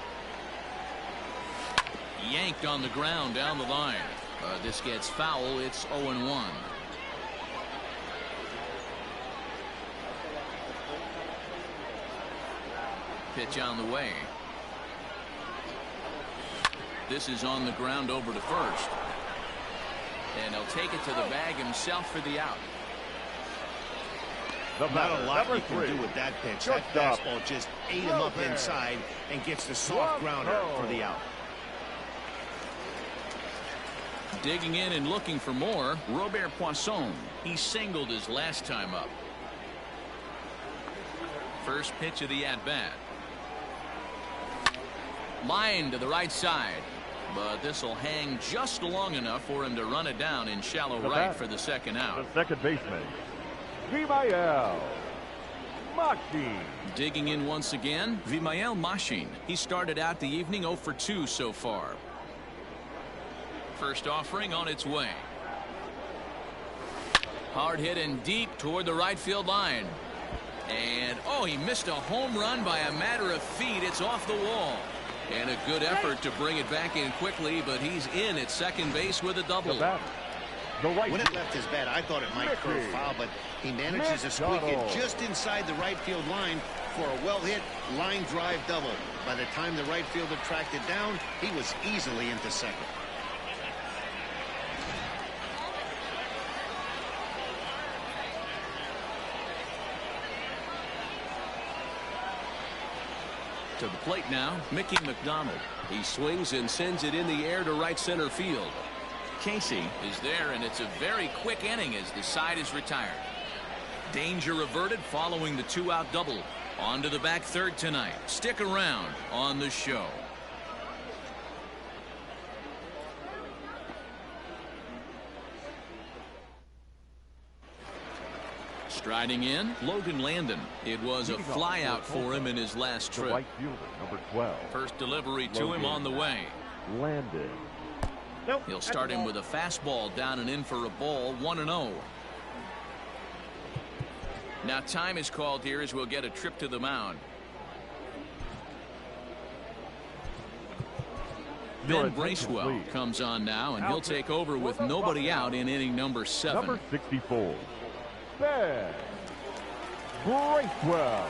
Yanked on the ground down the line. This gets foul. It's 0-1. Pitch on the way. This is on the ground over to first. And he'll take it to the bag himself for the out. Not a lot you can do with that pitch. That fastball just ate him up inside and gets the soft grounder for the out. Digging in and looking for more, Robert Poisson. He singled his last time up. First pitch of the at-bat. Line to the right side. But this will hang just long enough for him to run it down in shallow right for the second out. The second baseman, Vimael Machin. Digging in once again, Vimael Machin. He started out the evening 0 for 2 so far. First offering on its way. Hard hit and deep toward the right field line. And, oh, he missed a home run by a matter of feet. It's off the wall. And a good effort to bring it back in quickly, but he's in at second base with a double. When it left his bat, I thought it might curve foul, but he manages to squeak it just inside the right field line for a well-hit line drive double. By the time the right fielder tracked it down, he was easily into second. To the plate now, Mickey McDonald. He swings and sends it in the air to right center field. Casey is there, and it's a very quick inning as the side is retired. Danger averted following the 2-out double. On to the back third tonight. Stick around on the show. Striding in, Logan Landon. It was a flyout for him in his last trip. Right fielder, number 12. First delivery to him on the way. Landon. He'll start him with a fastball down and in for a ball, 1-0. Now time is called here as we'll get a trip to the mound. Ben Bracewell comes on now, and he'll take over with nobody out in inning number 7. Number 64. Ben Bracewell.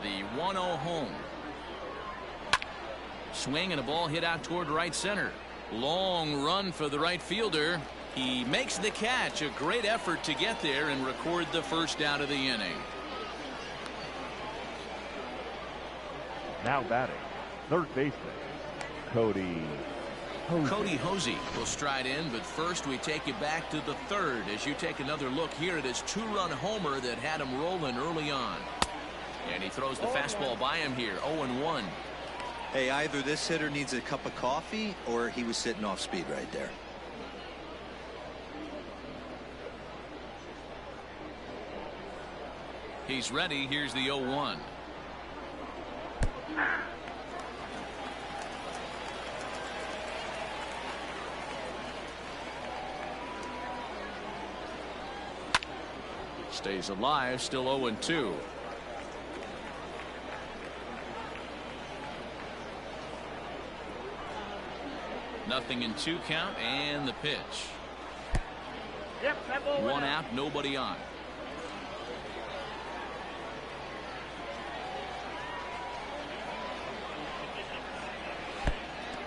The 1-0 home. Swing and a ball hit out toward right center. Long run for the right fielder. He makes the catch. A great effort to get there and record the first out of the inning. Now batting, third baseman, Cody Hosey will stride in, but first we take you back to the third as you take another look here at his 2-run homer that had him rolling early on. And he throws the fastball by him here, 0-1. Hey, either this hitter needs a cup of coffee or he was sitting off speed right there. He's ready. Here's the 0-1. Stays alive, still 0-2. Nothing in 2 count, and the pitch. One out, nobody on.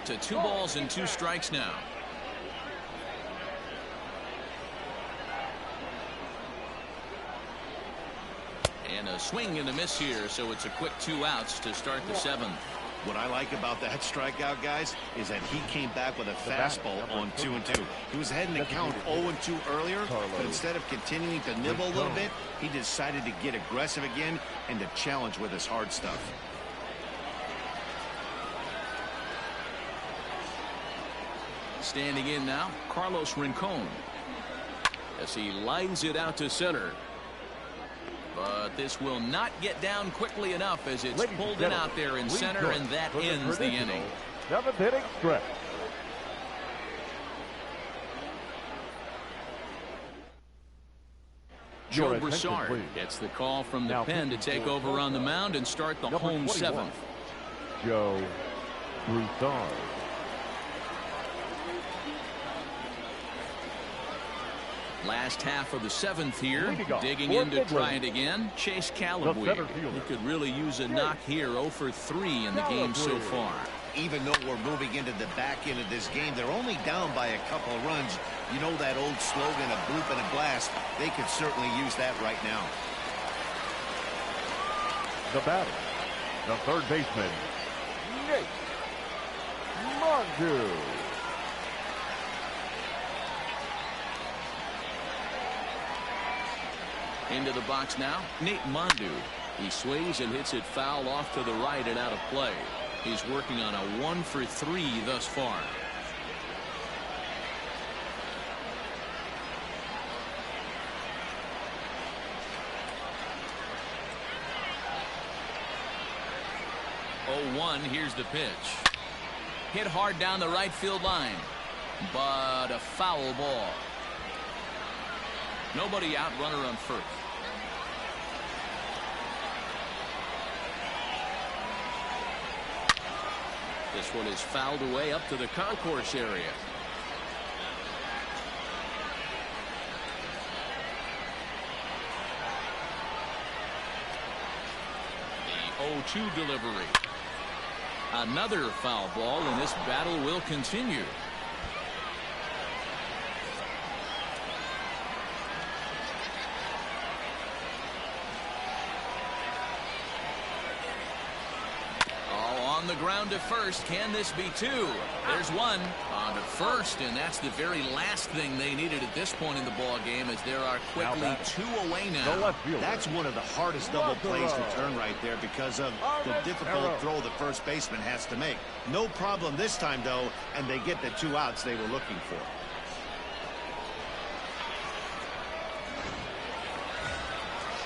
To 2 balls and 2 strikes now. And a swing and a miss here, so it's a quick 2 outs to start the 7th. What I like about that strikeout, guys, is that he came back with a fastball on 2-2. He was heading to count 0-2 earlier, but instead of continuing to nibble a little bit, he decided to get aggressive again and to challenge with his hard stuff. Standing in now, Carlos Rincon, as he lines it out to center. But this will not get down quickly enough as it's pulled in out there in center, and that ends the inning. 7th inning stretch. Joe Your attention, Broussard please. gets the call from the Now pen to pitching take for over on the mound and start the number home 21, seventh. Joe Broussard. Last half of the seventh here. Leading off Digging for in to Midland, try it again. Chase Callaway. center fielder. He could really use a knock here. 0 for 3 in the game so far. Even though we're moving into the back end of this game, they're only down by a couple of runs. You know that old slogan, a bloop and a blast. They could certainly use that right now. The batter, the third baseman, Nate Mondu. Into the box now, Nate Mondu. He swings and hits it foul off to the right and out of play. He's working on a 1 for 3 thus far. Oh, 1, here's the pitch. Hit hard down the right field line, but a foul ball. Nobody out, runner on first. This one is fouled away up to the concourse area. The 0-2 delivery. Another foul ball, and this battle will continue. On the ground to first. Can this be 2? There's 1 on to first, and that's the very last thing they needed at this point in the ball game, as there are quickly 2 away now. That's one of the hardest double plays to turn right there because of the difficult throw the first baseman has to make. No problem this time, though, and they get the 2 outs they were looking for.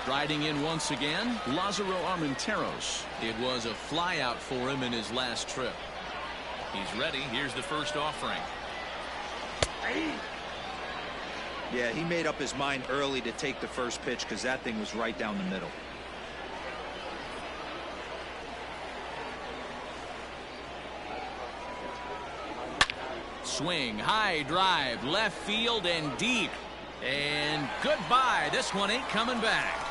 Striding in once again, Lázaro Armenteros. It was a fly out for him in his last trip. He's ready. Here's the first offering. Yeah, he made up his mind early to take the first pitch because that thing was right down the middle. Swing, high drive, left field and deep. And goodbye. This one ain't coming back.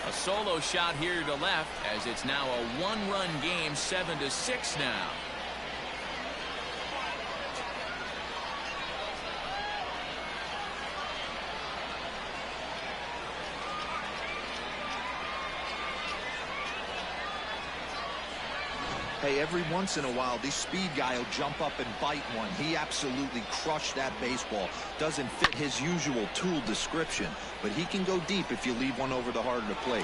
A solo shot here to left, as it's now a 1-run game, 7-6 now. Hey, every once in a while, this speed guy will jump up and bite one. He absolutely crushed that baseball. Doesn't fit his usual tool description, but he can go deep if you leave one over the heart of the plate.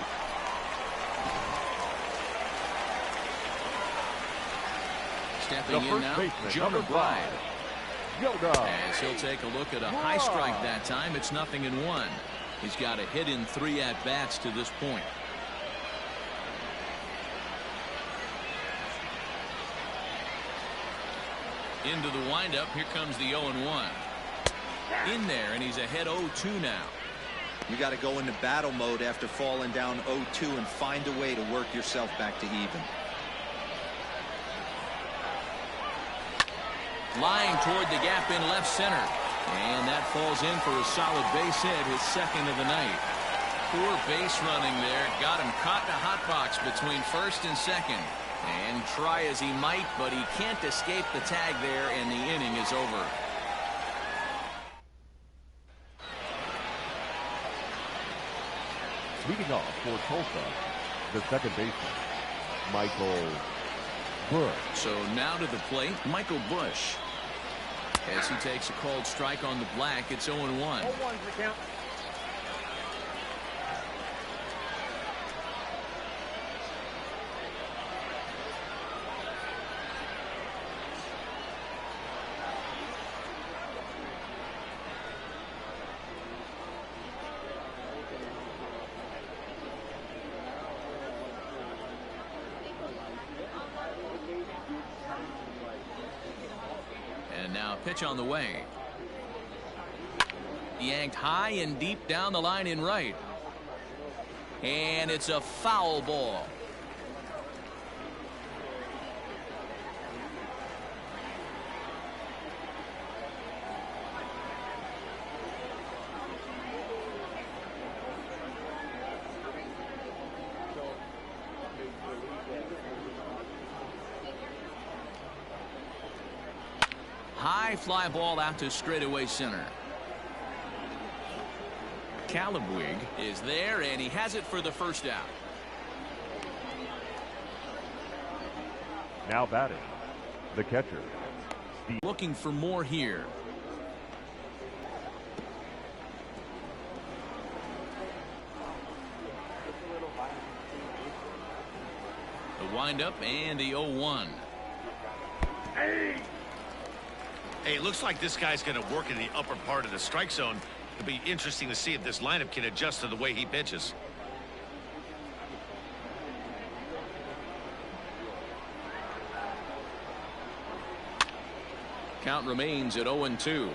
Stepping in now, Jonah Bride. Yoda. As he'll take a look at a high strike that time. It's 0-1. He's got a hit in 3 at-bats to this point. Into the windup. Here comes the 0-1. In there, and he's ahead 0-2 now. You got to go into battle mode after falling down 0-2 and find a way to work yourself back to even. Lying toward the gap in left center. And that falls in for a solid base hit, his second of the night. Poor base running there. Got him caught in a hot box between first and second. And try as he might, but he can't escape the tag there, and the inning is over. Leading off for Tulsa, the second baseman, Michael Bush. So now to the plate, Michael Bush. As he takes a called strike on the black, it's 0-1. 0-1's the count. Now a pitch on the way. Yanked high and deep down the line in right. And it's a foul ball. High fly ball out to straightaway center. Calabwig is there, and he has it for the first out. Now batting, the catcher. Looking for more here. The windup and the 0-1. Hey, it looks like this guy's going to work in the upper part of the strike zone. It'll be interesting to see if this lineup can adjust to the way he pitches. Count remains at 0-2.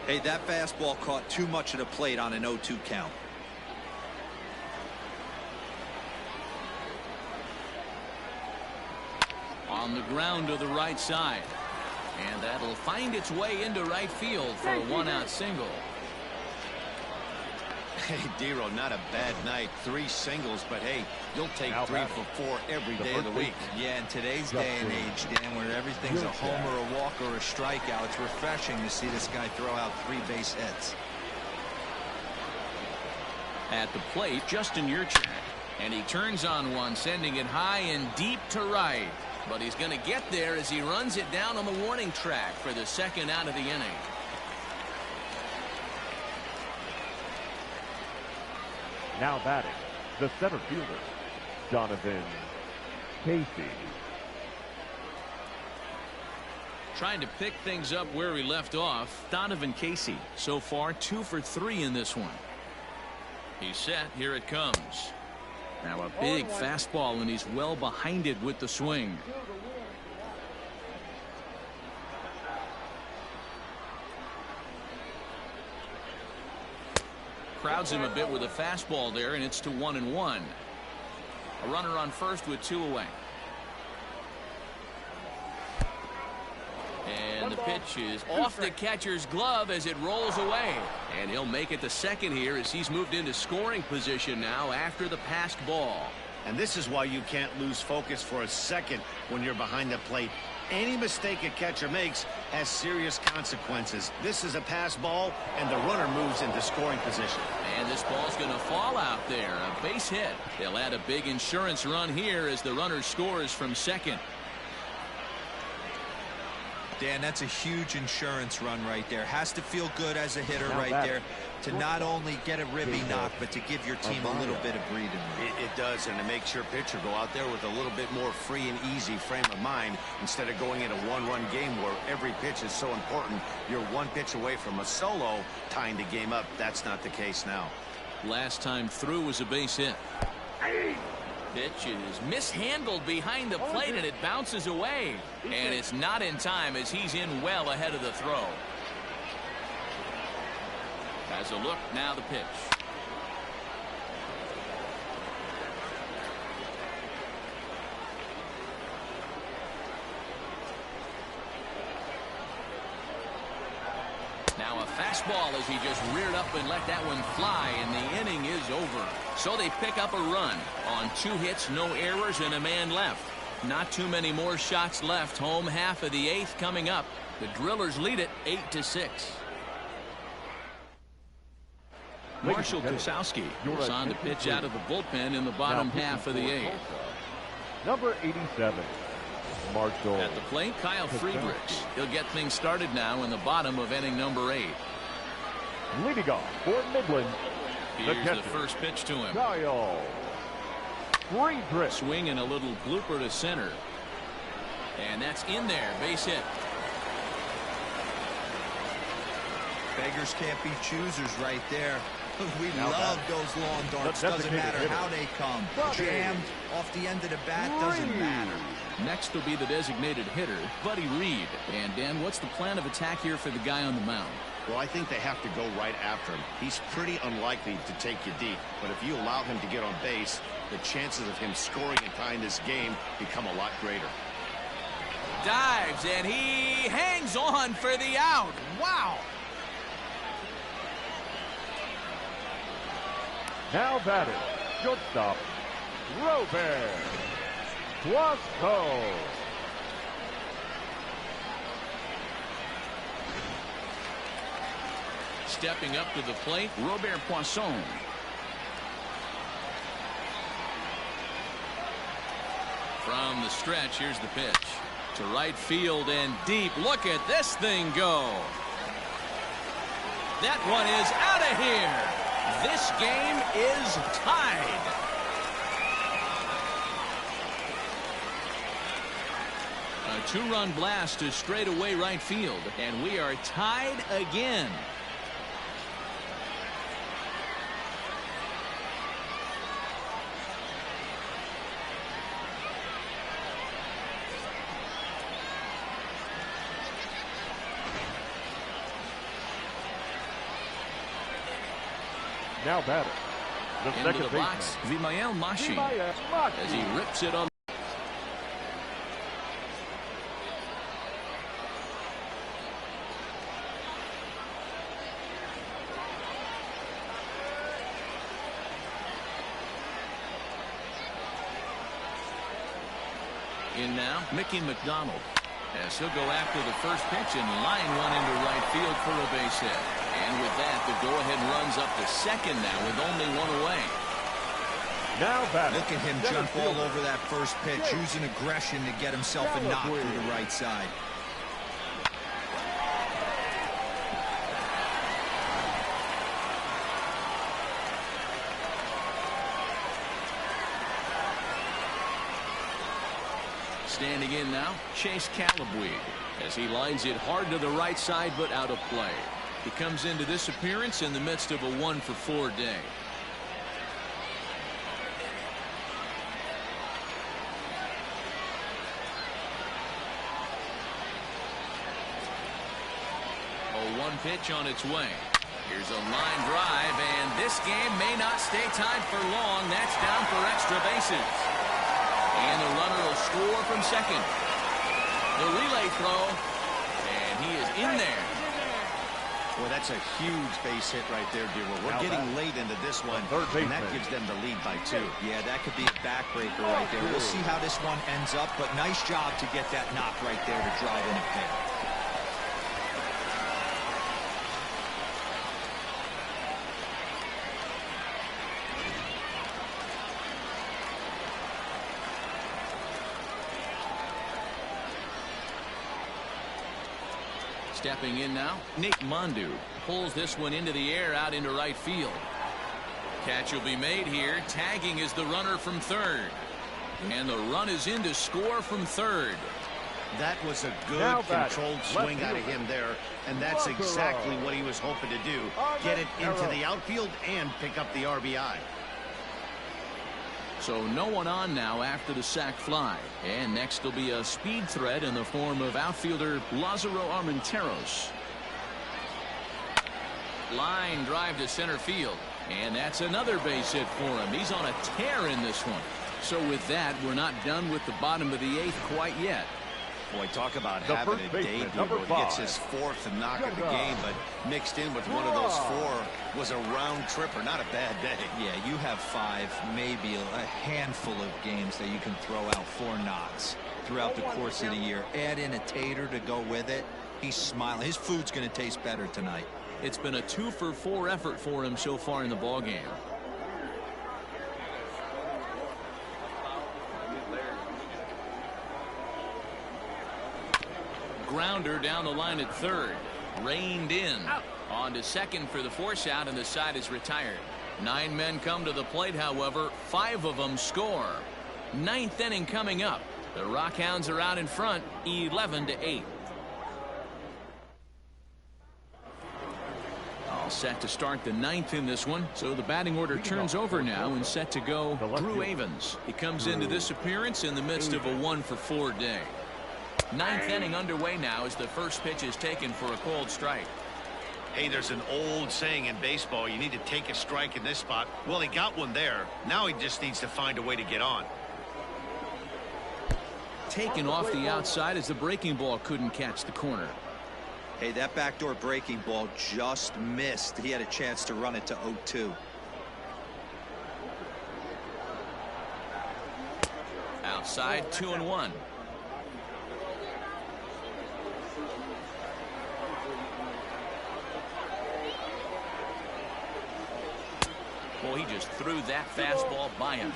Hey, that fastball caught too much of the plate on an 0-2 count. On the ground to the right side. And that'll find its way into right field for a one-out single. Hey, Dero, not a bad night. 3 singles, but hey, you'll take 3 for 4 every day of the week. Yeah, in today's day and age, Dan, where everything's a homer, a walk, or a strikeout, it's refreshing to see this guy throw out 3 base hits. At the plate, Justin Yurchak. And he turns on one, sending it high and deep to right. But he's going to get there as he runs it down on the warning track for the second out of the inning. Now batting, the center fielder, Donovan Casey. Trying to pick things up where he left off, Donovan Casey. So far, 2 for 3 in this one. He's set. Here it comes. Now a big fastball, and he's well behind it with the swing. Crowds him a bit with a fastball there, and it's to 1-1. A runner on first with 2 away. And the pitch is off the catcher's glove as it rolls away. And he'll make it to second here as he's moved into scoring position now after the passed ball. And this is why you can't lose focus for a second when you're behind the plate. Any mistake a catcher makes has serious consequences. This is a pass ball, and the runner moves into scoring position. And this ball's going to fall out there. A base hit. They'll add a big insurance run here as the runner scores from second. Dan, that's a huge insurance run right there. Has to feel good as a hitter right there to not only get a ribby knock, but to give your team a little bit of breathing room. It does, and it makes your pitcher go out there with a little bit more free and easy frame of mind instead of going in a one-run game where every pitch is so important. You're 1 pitch away from a solo tying the game up. That's not the case now. Last time through was a base hit. Pitch is mishandled behind the plate, and it bounces away. And it's not in time as he's in well ahead of the throw. Has a look, now the pitch. Now a fastball as he just reared up and let that one fly, and the inning is over. So they pick up a run on 2 hits, no errors, and a man left. Not too many more shots left. Home half of the 8th coming up. The Drillers lead it 8-6. Marshall Kusowski goes on to pitch out of the bullpen in the bottom half of the 8th. Number 87, Marshall. At the plate, Kyle Friedrichs. He'll get things started now in the bottom of inning number 8. Leading off for Midland, Here's the first pitch to him. Kyle Friedrichs. Swing and a little blooper to center. And that's in there. Base hit. Beggars can't be choosers right there. We love those long darts. Doesn't matter how they come. Jammed off the end of the bat, doesn't matter. Next will be the designated hitter, Buddy Reed. And Dan, what's the plan of attack here for the guy on the mound? Well, I think they have to go right after him. He's pretty unlikely to take you deep, but if you allow him to get on base, the chances of him scoring and tying this game become a lot greater. Dives, and he hangs on for the out. Wow! Now batting, shortstop, Robert Poisson. Stepping up to the plate, Robert Poisson. From the stretch, here's the pitch. To right field and deep. Look at this thing go. That one is out of here. This game is tied. A two-run blast to straightaway right field, and we are tied again. Now batting, the Into second the box, baseman, Vimael Mashi, as he rips it on. In now, Mickey McDonald, as he'll go after the first pitch and line one into right field for a base hit. And with that, the go-ahead runs up to second now with only one away. now batting. Look at him jump all over that first pitch, using aggression to get himself a knock through the right side. Standing in now, Chase Calabweed, as he lines it hard to the right side but out of play. He comes into this appearance in the midst of a 1-for-4 day. A 1 pitch on its way. Here's a line drive, and this game may not stay tied for long. That's down for extra bases. And the runner will score from second. The relay throw, and he is in there. Well, that's a huge base hit right there, Dewar. We're getting late into this one, and that gives them the lead by 2. Yeah, that could be a backbreaker right there. We'll see how this one ends up, but nice job to get that knock right there to drive in a pair. Stepping in now, Nick Mondu pulls this one into the air out into right field. Catch will be made here. Tagging is the runner from third. And the run is in to score from third. That was a good controlled swing out of him there, and that's exactly what he was hoping to do. Get it into the outfield and pick up the RBI. So no one on now after the sac fly. And next will be a speed threat in the form of outfielder Lázaro Armenteros. Line drive to center field. And that's another base hit for him. He's on a tear in this one. So with that, we're not done with the bottom of the 8th quite yet. Boy, talk about having a day. He gets his 4th knock of the game, but mixed in with one of those 4 was a round tripper. Not a bad day. Yeah, you have 5, maybe a handful of games that you can throw out 4 knocks throughout the course of the year. Add in a tater to go with it. He's smiling. His food's going to taste better tonight. It's been a 2-for-4 effort for him so far in the ballgame. Grounder down the line at third. Reined in. On to second for the force out, and the side is retired. 9 men come to the plate, however. 5 of them score. 9th inning coming up. The Rockhounds are out in front, 11-8. set to start the 9th in this one. So the batting order turns over now and set to go Drew Avens. He comes into this appearance in the midst of a 1-for-4 day. 9th inning underway now as the first pitch is taken for a called strike. Hey, there's an old saying in baseball, you need to take a strike in this spot. Well, he got one there. Now he just needs to find a way to get on. Taken off the outside as the breaking ball couldn't catch the corner. Hey, that backdoor breaking ball just missed. He had a chance to run it to 0-2. Outside, 2-1. Well, he just threw that fastball by him.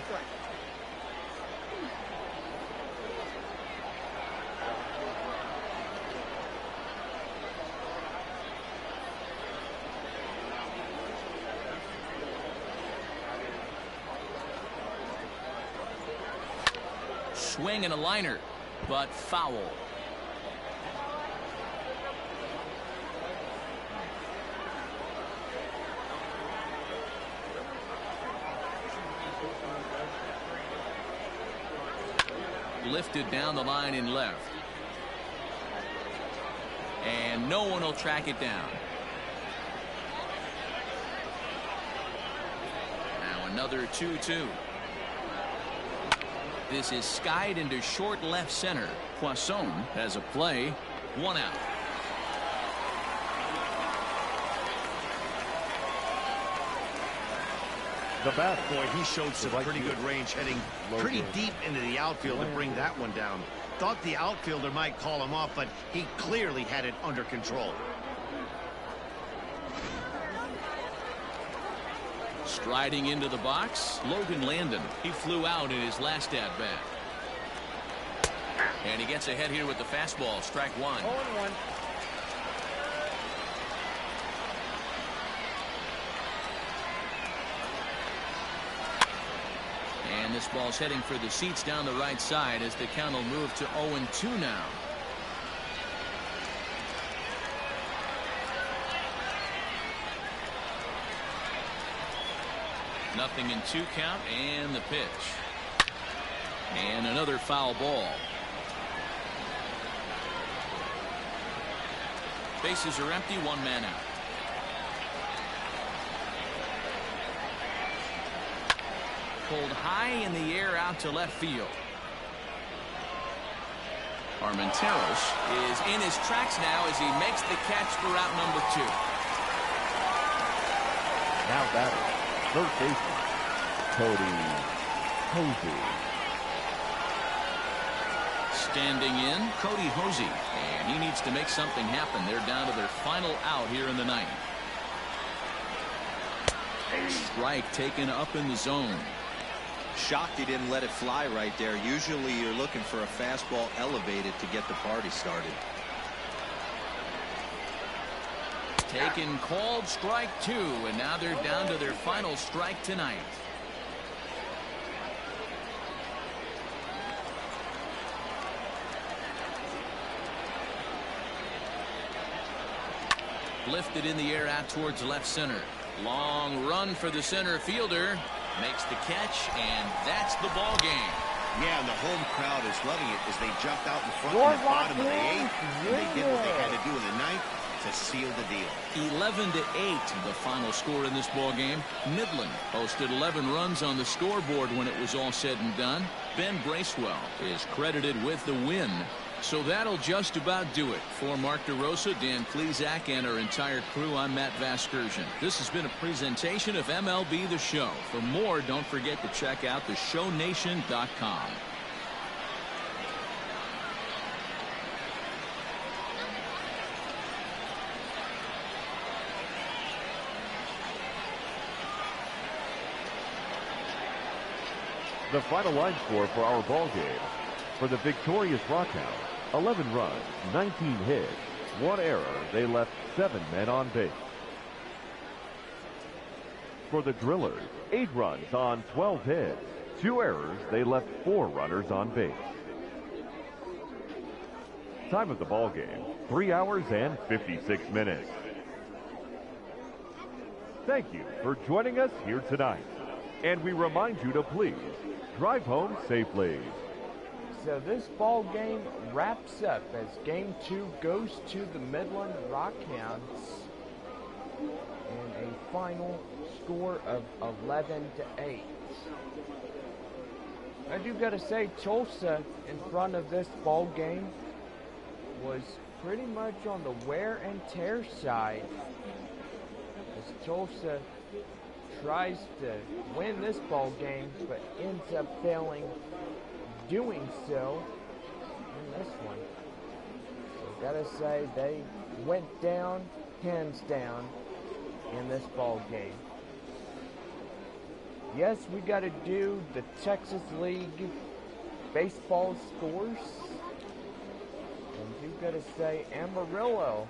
Swing and a liner, but foul. Lifted down the line in left. And no one will track it down. Now another 2-2. This is skied into short left center. Poisson has a play. 1 out. The bat. Boy, he showed some pretty good range heading pretty deep into the outfield to bring that one down. Thought the outfielder might call him off, but he clearly had it under control. Striding into the box, Logan Landon. He flew out in his last at-bat. And he gets ahead here with the fastball. Strike 1. 0-1. And this ball's heading for the seats down the right side as the count will move to 0-2 now. Nothing in 2 count, and the pitch. And another foul ball. Bases are empty, 1 man out. Pulled high in the air out to left field. Armenteros is in his tracks now as he makes the catch for out number 2. Now batting, third baseman, Cody Hosey. Standing in, Cody Hosey. And he needs to make something happen. They're down to their final out here in the 9th. Strike taken up in the zone. Shocked he didn't let it fly right there. Usually you're looking for a fastball elevated to get the party started. Taken, called, strike 2, and now they're down to their final strike tonight. Lifted in the air out towards left center. Long run for the center fielder. Makes the catch, and that's the ball game. Yeah, and the home crowd is loving it as they jumped out in front in the bottom of the 8th, and they did what they had to do in the 9th to seal the deal. 11-8, the final score in this ball game. Midland posted 11 runs on the scoreboard when it was all said and done. Ben Bracewell is credited with the win. So that'll just about do it. For Mark DeRosa, Dan Klezak, and our entire crew, I'm Matt Vasgersian. This has been a presentation of MLB The Show. For more, don't forget to check out theshownation.com. The final line score for our ball game. For the victorious Rockhounds, 11 runs, 19 hits, 1 error. They left 7 men on base. For the Drillers, 8 runs on 12 hits, 2 errors. They left 4 runners on base. Time of the ball game, 3 hours and 56 minutes. Thank you for joining us here tonight. And we remind you to please drive home safely. So this ball game wraps up as Game 2 goes to the Midland Rockhounds in a final score of 11-8. I do gotta say, Tulsa in front of this ball game was pretty much on the wear and tear side, as Tulsa tries to win this ball game but ends up failing doing so in this one. So gotta say, they went down, hands down, in this ball game. Yes, we gotta do the Texas League baseball scores. And you gotta say, Amarillo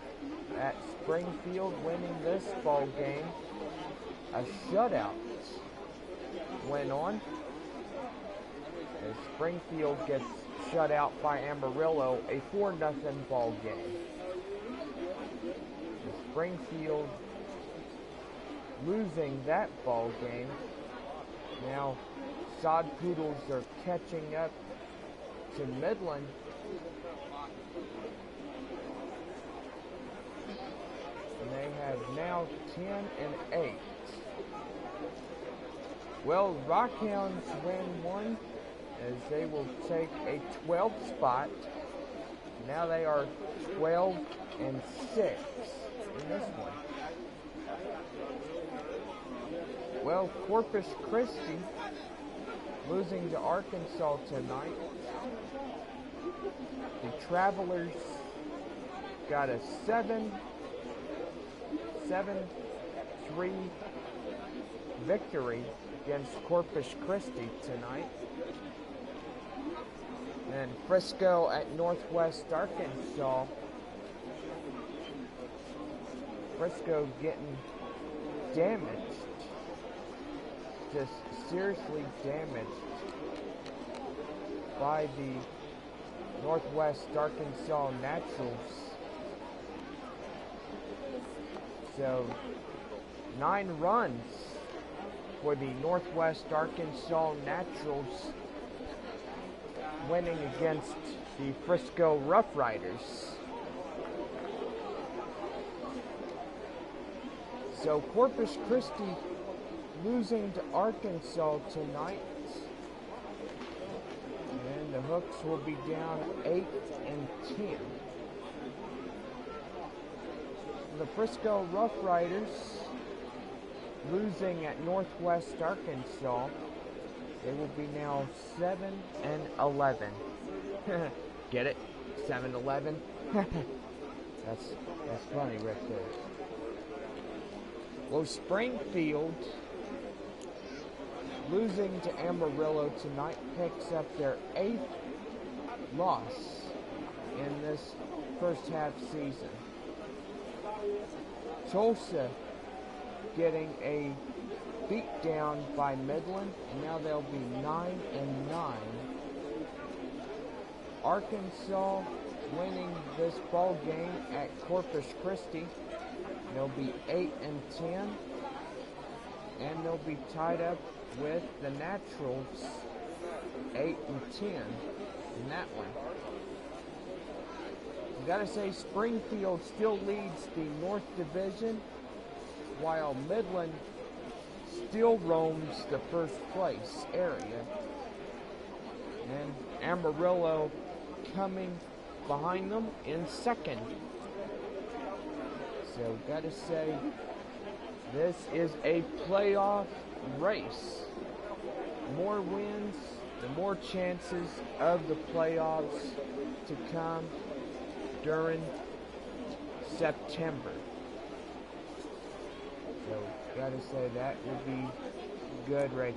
at Springfield winning this ball game. A shutout went on as Springfield gets shut out by Amarillo, a 4-0 ball game. Springfield losing that ball game. Now Sod Poodles are catching up to Midland. And they have now 10-8. Well, Rockhounds win one as they will take a 12th spot. Now they are 12-6 in this one. Well, Corpus Christi losing to Arkansas tonight. The Travelers got a 7-3 victory against Corpus Christi tonight. And Frisco at Northwest Arkansas. Frisco getting damaged. Just seriously damaged by the Northwest Arkansas Naturals. So 9 runs for the Northwest Arkansas Naturals, winning against the Frisco Rough Riders. So Corpus Christi losing to Arkansas tonight, and the Hooks will be down 8-10. The Frisco Rough Riders losing at Northwest Arkansas. They will be now 7-11. Get it? 7-11. That's funny right there. Well, Springfield losing to Amarillo tonight picks up their 8th loss in this first half season. Tulsa getting a beat down by Midland, and now they'll be 9-9. Arkansas winning this ball game at Corpus Christi. They'll be 8-10, and they'll be tied up with the Naturals, 8-10 in that one. You gotta say, Springfield still leads the North Division, while Midland still roams the first place area. And Amarillo coming behind them in second. So gotta say, this is a playoff race. More wins, the more chances of the playoffs to come during September. So gotta say, that will be good right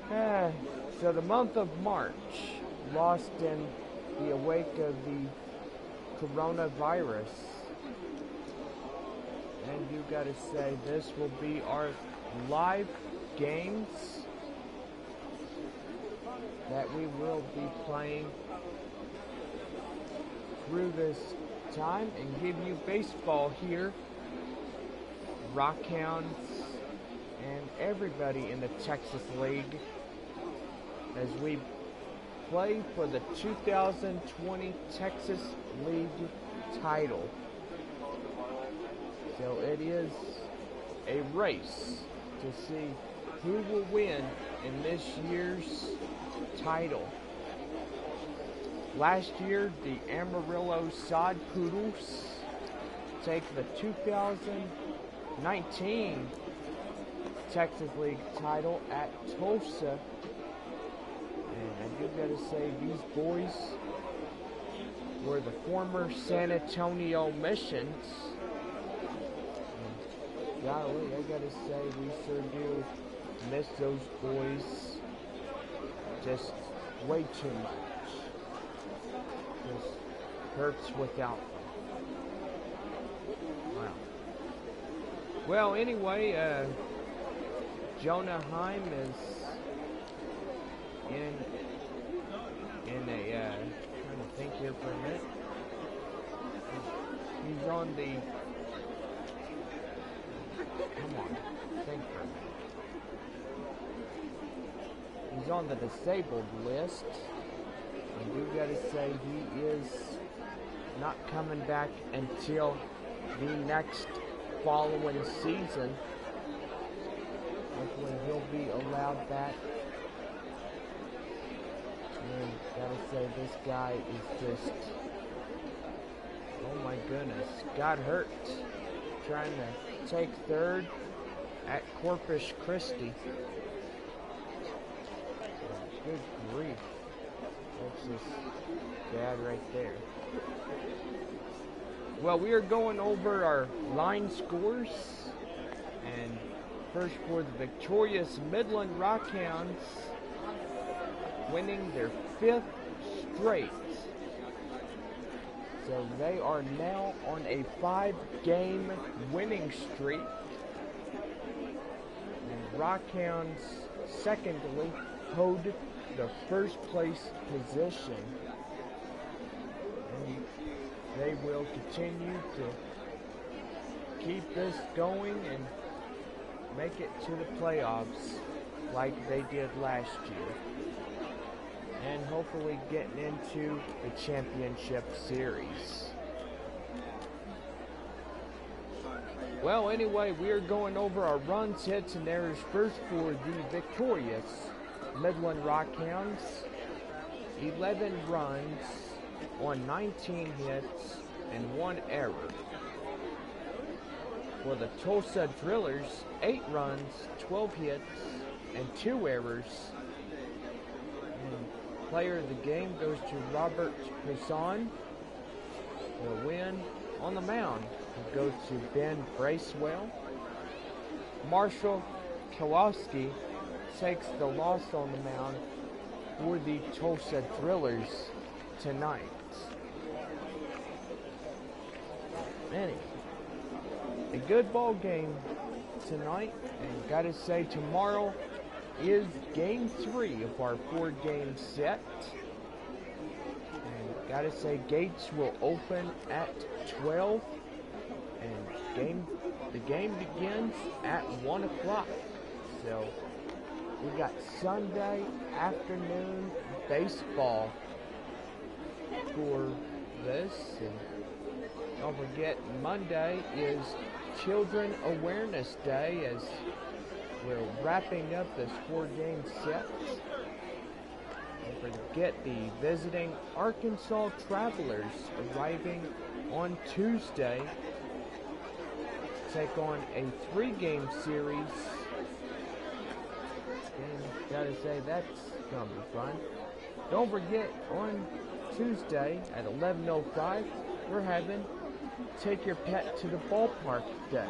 there. So the month of March, lost in the wake of the coronavirus. And you gotta say, this will be our live games that we will be playing through this time and give you baseball here. Rockhounds and everybody in the Texas League as we play for the 2020 Texas League title. So it is a race to see who will win in this year's title. Last year, the Amarillo Sod Poodles take the 2019 Texas League title at Tulsa. And I do gotta say, these boys were the former San Antonio Missions. And golly, I gotta say, we sure do miss those boys just way too much. Just hurts without them. Wow. Well, anyway, Jonah Heim is in a trying to think here for a minute. He's on the come on, think for a minute. He's on the disabled list. I do gotta say he is not coming back until the next following season. Hopefully he'll be allowed back. And gotta say this guy is just, oh my goodness, got hurt trying to take third at Corpus Christi. Good grief. That's just bad right there. Well, we are going over our line scores. And first for the victorious Midland Rockhounds, winning their 5th straight. So they are now on a 5-game winning streak. And Rockhounds, secondly, hold the first place position. And they will continue to keep this going and make it to the playoffs like they did last year. And hopefully getting into the championship series. Well, anyway, we are going over our runs, hits, and errors first for the victorious Midland Rockhounds. 11 runs on 19 hits and 1 error. For the Tulsa Drillers, 8 runs, 12 hits, and 2 errors. And player of the game goes to Robert Poisson. The win on the mound will go to Ben Bracewell. Marshall Kowalski takes the loss on the mound for the Tulsa Drillers tonight. Anyway, a good ball game tonight, and gotta say tomorrow is game 3 of our 4-game set. And gotta say gates will open at 12, and the game begins at 1 o'clock. So we got Sunday afternoon baseball for this, and don't forget Monday is Children Awareness Day as we're wrapping up this 4-game set. Don't forget the visiting Arkansas Travelers arriving on Tuesday to take on a 3-game series. And gotta say that's gonna be fun. Don't forget on Tuesday at 11:05 we're having Take Your Pet to the Ballpark Day.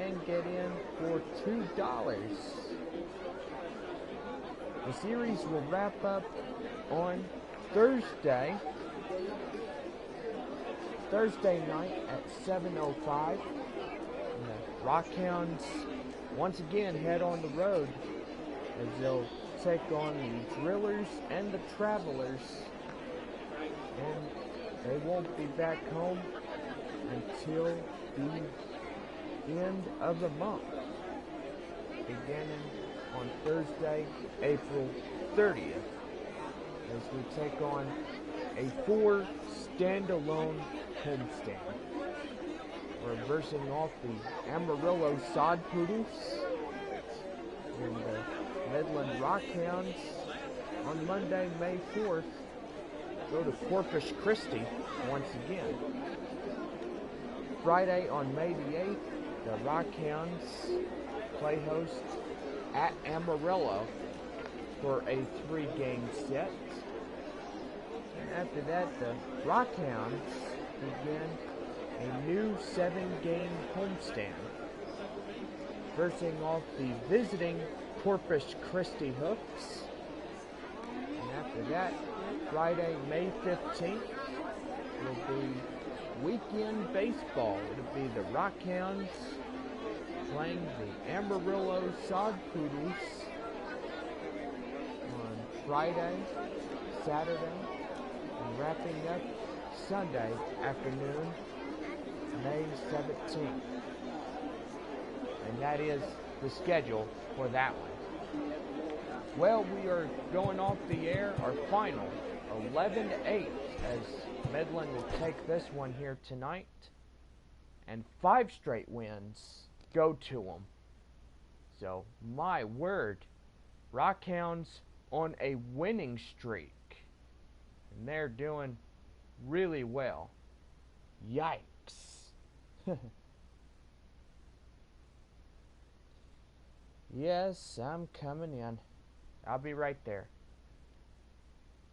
And get in for $2. The series will wrap up on Thursday night at 7:05. The Rockhounds once again head on the road as they'll take on the Drillers and the Travelers, and they won't be back home until the end of the month, beginning on Thursday, April 30th, as we take on a 4 standalone homestand. We're versing off the Amarillo Sod Poodles and the Midland Rockhounds on Monday, May 4th. Go to Corpus Christi once again. Friday on May the 8th, the Rockhounds play host at Amarillo for a 3-game set. And after that, the Rockhounds begin a new 7-game homestand, versing off the visiting Corpus Christi Hooks. And after that, Friday, May 15th, will be weekend baseball. It'll be the Rockhounds playing the Amarillo Sod Poodles on Friday, Saturday, and wrapping up Sunday afternoon, May 17th. And that is the schedule for that one. Well, we are going off the air, our final 11-8, as Midland will take this one here tonight, and 5 straight wins go to them. So, my word, Rockhounds on a winning streak, and they're doing really well. Yikes. Yes, I'm coming in. I'll be right there.